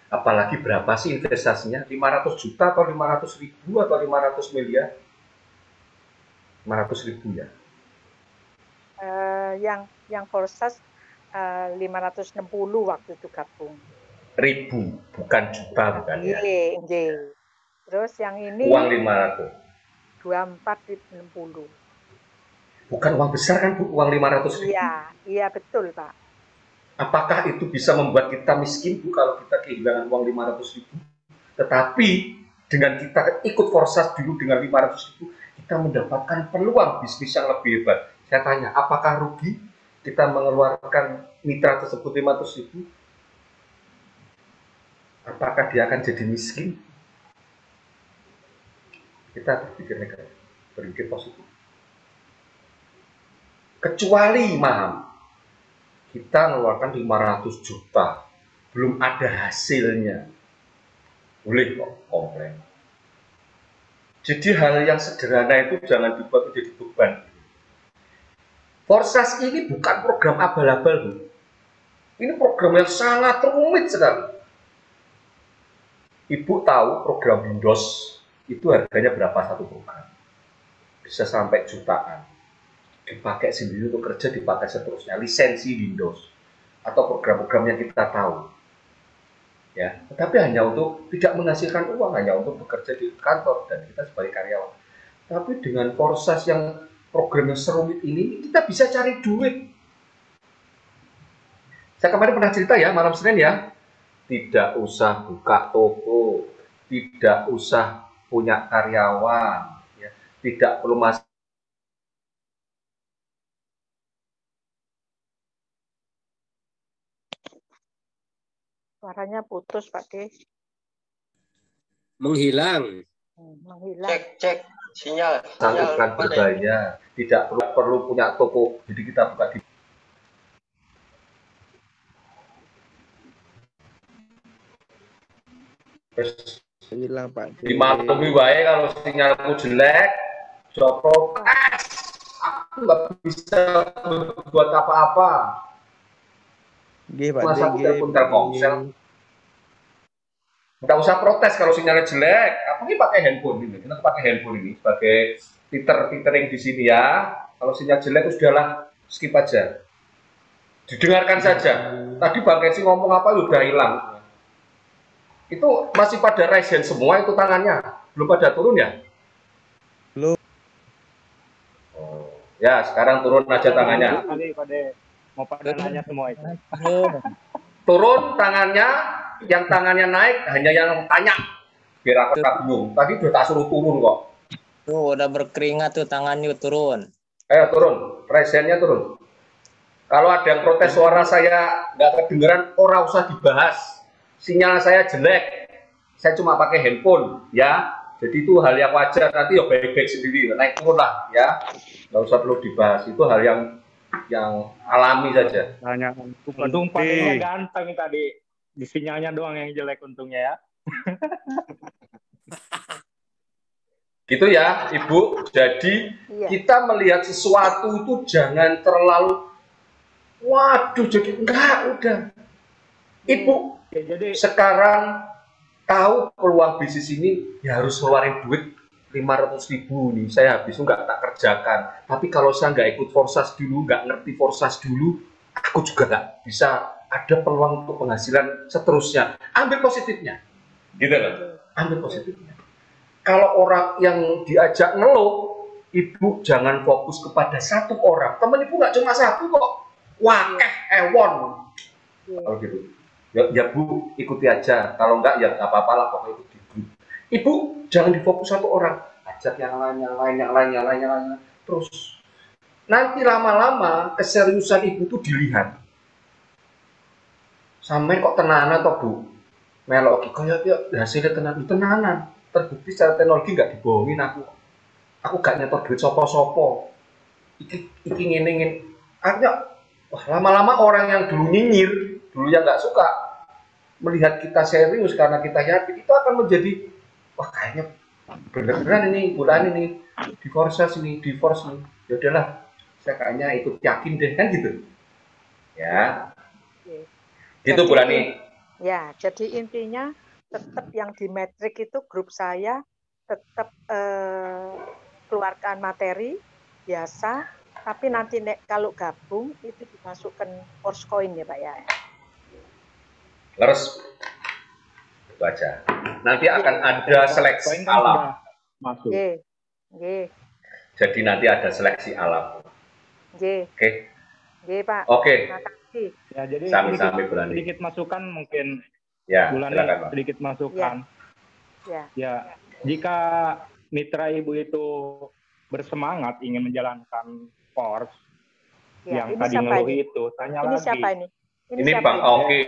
Apalagi berapa sih investasinya? 500 juta atau 500 ribu atau 500 miliar? 500 ribu ya? Yang Forsas 560 waktu itu gabung. Ribu, bukan juta bukan ya? Iya. Terus yang ini uang 500. 2460. Bukan uang besar kan Bu, uang 500 ribu? Iya betul Pak. Apakah itu bisa membuat kita miskin Bu kalau kita kehilangan uang 500 ribu? Tetapi dengan kita ikut Forsas dulu dengan 500 ribu, kita mendapatkan peluang bisnis yang lebih hebat. Saya tanya, apakah rugi kita mengeluarkan mitra tersebut 500 ribu? Apakah dia akan jadi miskin? Kita berpikir negatif, berpikir positif. Kecuali mahal. Kita mengeluarkan 500 juta, belum ada hasilnya. Boleh kok komplain. Jadi hal yang sederhana itu jangan dibuat menjadi beban. Forsas ini bukan program abal-abal, Bu. Ini program yang sangat rumit sekali. Ibu tahu program Windows itu harganya berapa satu program? Bisa sampai jutaan. Dipakai sendiri untuk kerja, dipakai seterusnya, lisensi Windows atau program-program yang kita tahu, ya. Tetapi hanya untuk tidak menghasilkan uang, hanya untuk bekerja di kantor dan kita sebagai karyawan. Tapi dengan Forsas yang program yang serumit ini, kita bisa cari duit. Saya kemarin pernah cerita ya, malam Senin ya, tidak usah buka toko, tidak usah punya karyawan, ya. Tidak perlu masuk. Suaranya putus, Pak De. Menghilang. Menghilang. Cek sinyal. Iklan berbayar, tidak perlu punya toko, jadi kita buka di Hilang Pak. dimaklumi wae kalau sinyalku jelek, protes, aku nggak bisa buat apa-apa. Masa aku telepon Telkomsel, nggak usah protes kalau sinyalnya jelek. Aku ini pakai handphone ini, kita pakai handphone ini sebagai tethering di sini ya. Kalau sinyal jelek sudahlah, skip aja, didengarkan saja. Tadi Bang Kesi ngomong apa udah hilang. Itu masih pada raise hand semua itu tangannya, belum pada turun ya? Belum. Oh, ya sekarang turun aja tangannya. Mau pada nanya semua itu. Turun tangannya, yang tangannya naik hanya yang tanya. Biar aku bingung. Tadi udah tak suruh turun kok. Tuh udah berkeringat tuh tangannya turun. Ayo turun, raise hand-nya turun. Kalau ada yang protes suara saya nggak kedengeran, ora usah dibahas. Sinyal saya jelek, saya cuma pakai handphone, ya. Jadi itu hal yang wajar, nanti ya baik-baik sendiri, naik turun lah, ya. Nggak usah perlu dibahas, itu hal yang alami saja. Untung Pak ganteng tadi, di sinyalnya doang yang jelek untungnya ya. Gitu ya, Ibu. Jadi kita melihat sesuatu itu jangan terlalu, waduh, jadi enggak, udah. Ibu sekarang tahu peluang bisnis ini ya harus ngeluarin duit 500.000 nih, saya habis itu nggak tak kerjakan. Tapi kalau saya nggak ikut forsas dulu, nggak ngerti forsas dulu, aku juga nggak bisa ada peluang untuk penghasilan seterusnya. Ambil positifnya, gitu loh. Ambil positifnya. Kalau orang yang diajak ngeluh, Ibu jangan fokus kepada satu orang. Temen Ibu nggak cuma satu kok, wakeh ewon. Kalau gitu. Ya Bu, ikuti aja. Kalau enggak ya nggak apa-apa lah, pokoknya ikut di grup. Ibu jangan difokus satu orang, ajak yang lain. Terus nanti lama-lama keseriusan Ibu tuh dilihat. Sampai kok tenanan toh Bu, melok kayak hasilnya tenanan. Terbukti secara teknologi nggak dibohongin aku. Aku gak nyetor duit sopo-sopo. Iki ngene. Akhirnya, wah lama-lama orang yang dulu nyinyir, dulu yang nggak suka melihat kita serius karena kita yakin, itu akan menjadi wah kayaknya bener-beneran ini bulan ini di force nih. Ya udahlah, saya kayaknya ikut yakin deh, kan gitu. Ya. Gitu bulan ini. Ya, jadi intinya tetap yang di metrik itu grup saya tetap keluarkan materi biasa, tapi nanti kalau gabung itu dimasukkan force coin ya Pak ya. Leres itu aja. Nanti akan ada seleksi alam. Masuk. Jadi nanti ada seleksi alam. Oke. Pak. Oke. Makasih. Ya, jadi sedikit masukan mungkin. Ya, bulan ini sedikit masukan. Ya, jika mitra Ibu itu bersemangat ingin menjalankan course yang tadi ngeluh itu, tanya lagi. Siapa ini? Ini Bang Oki.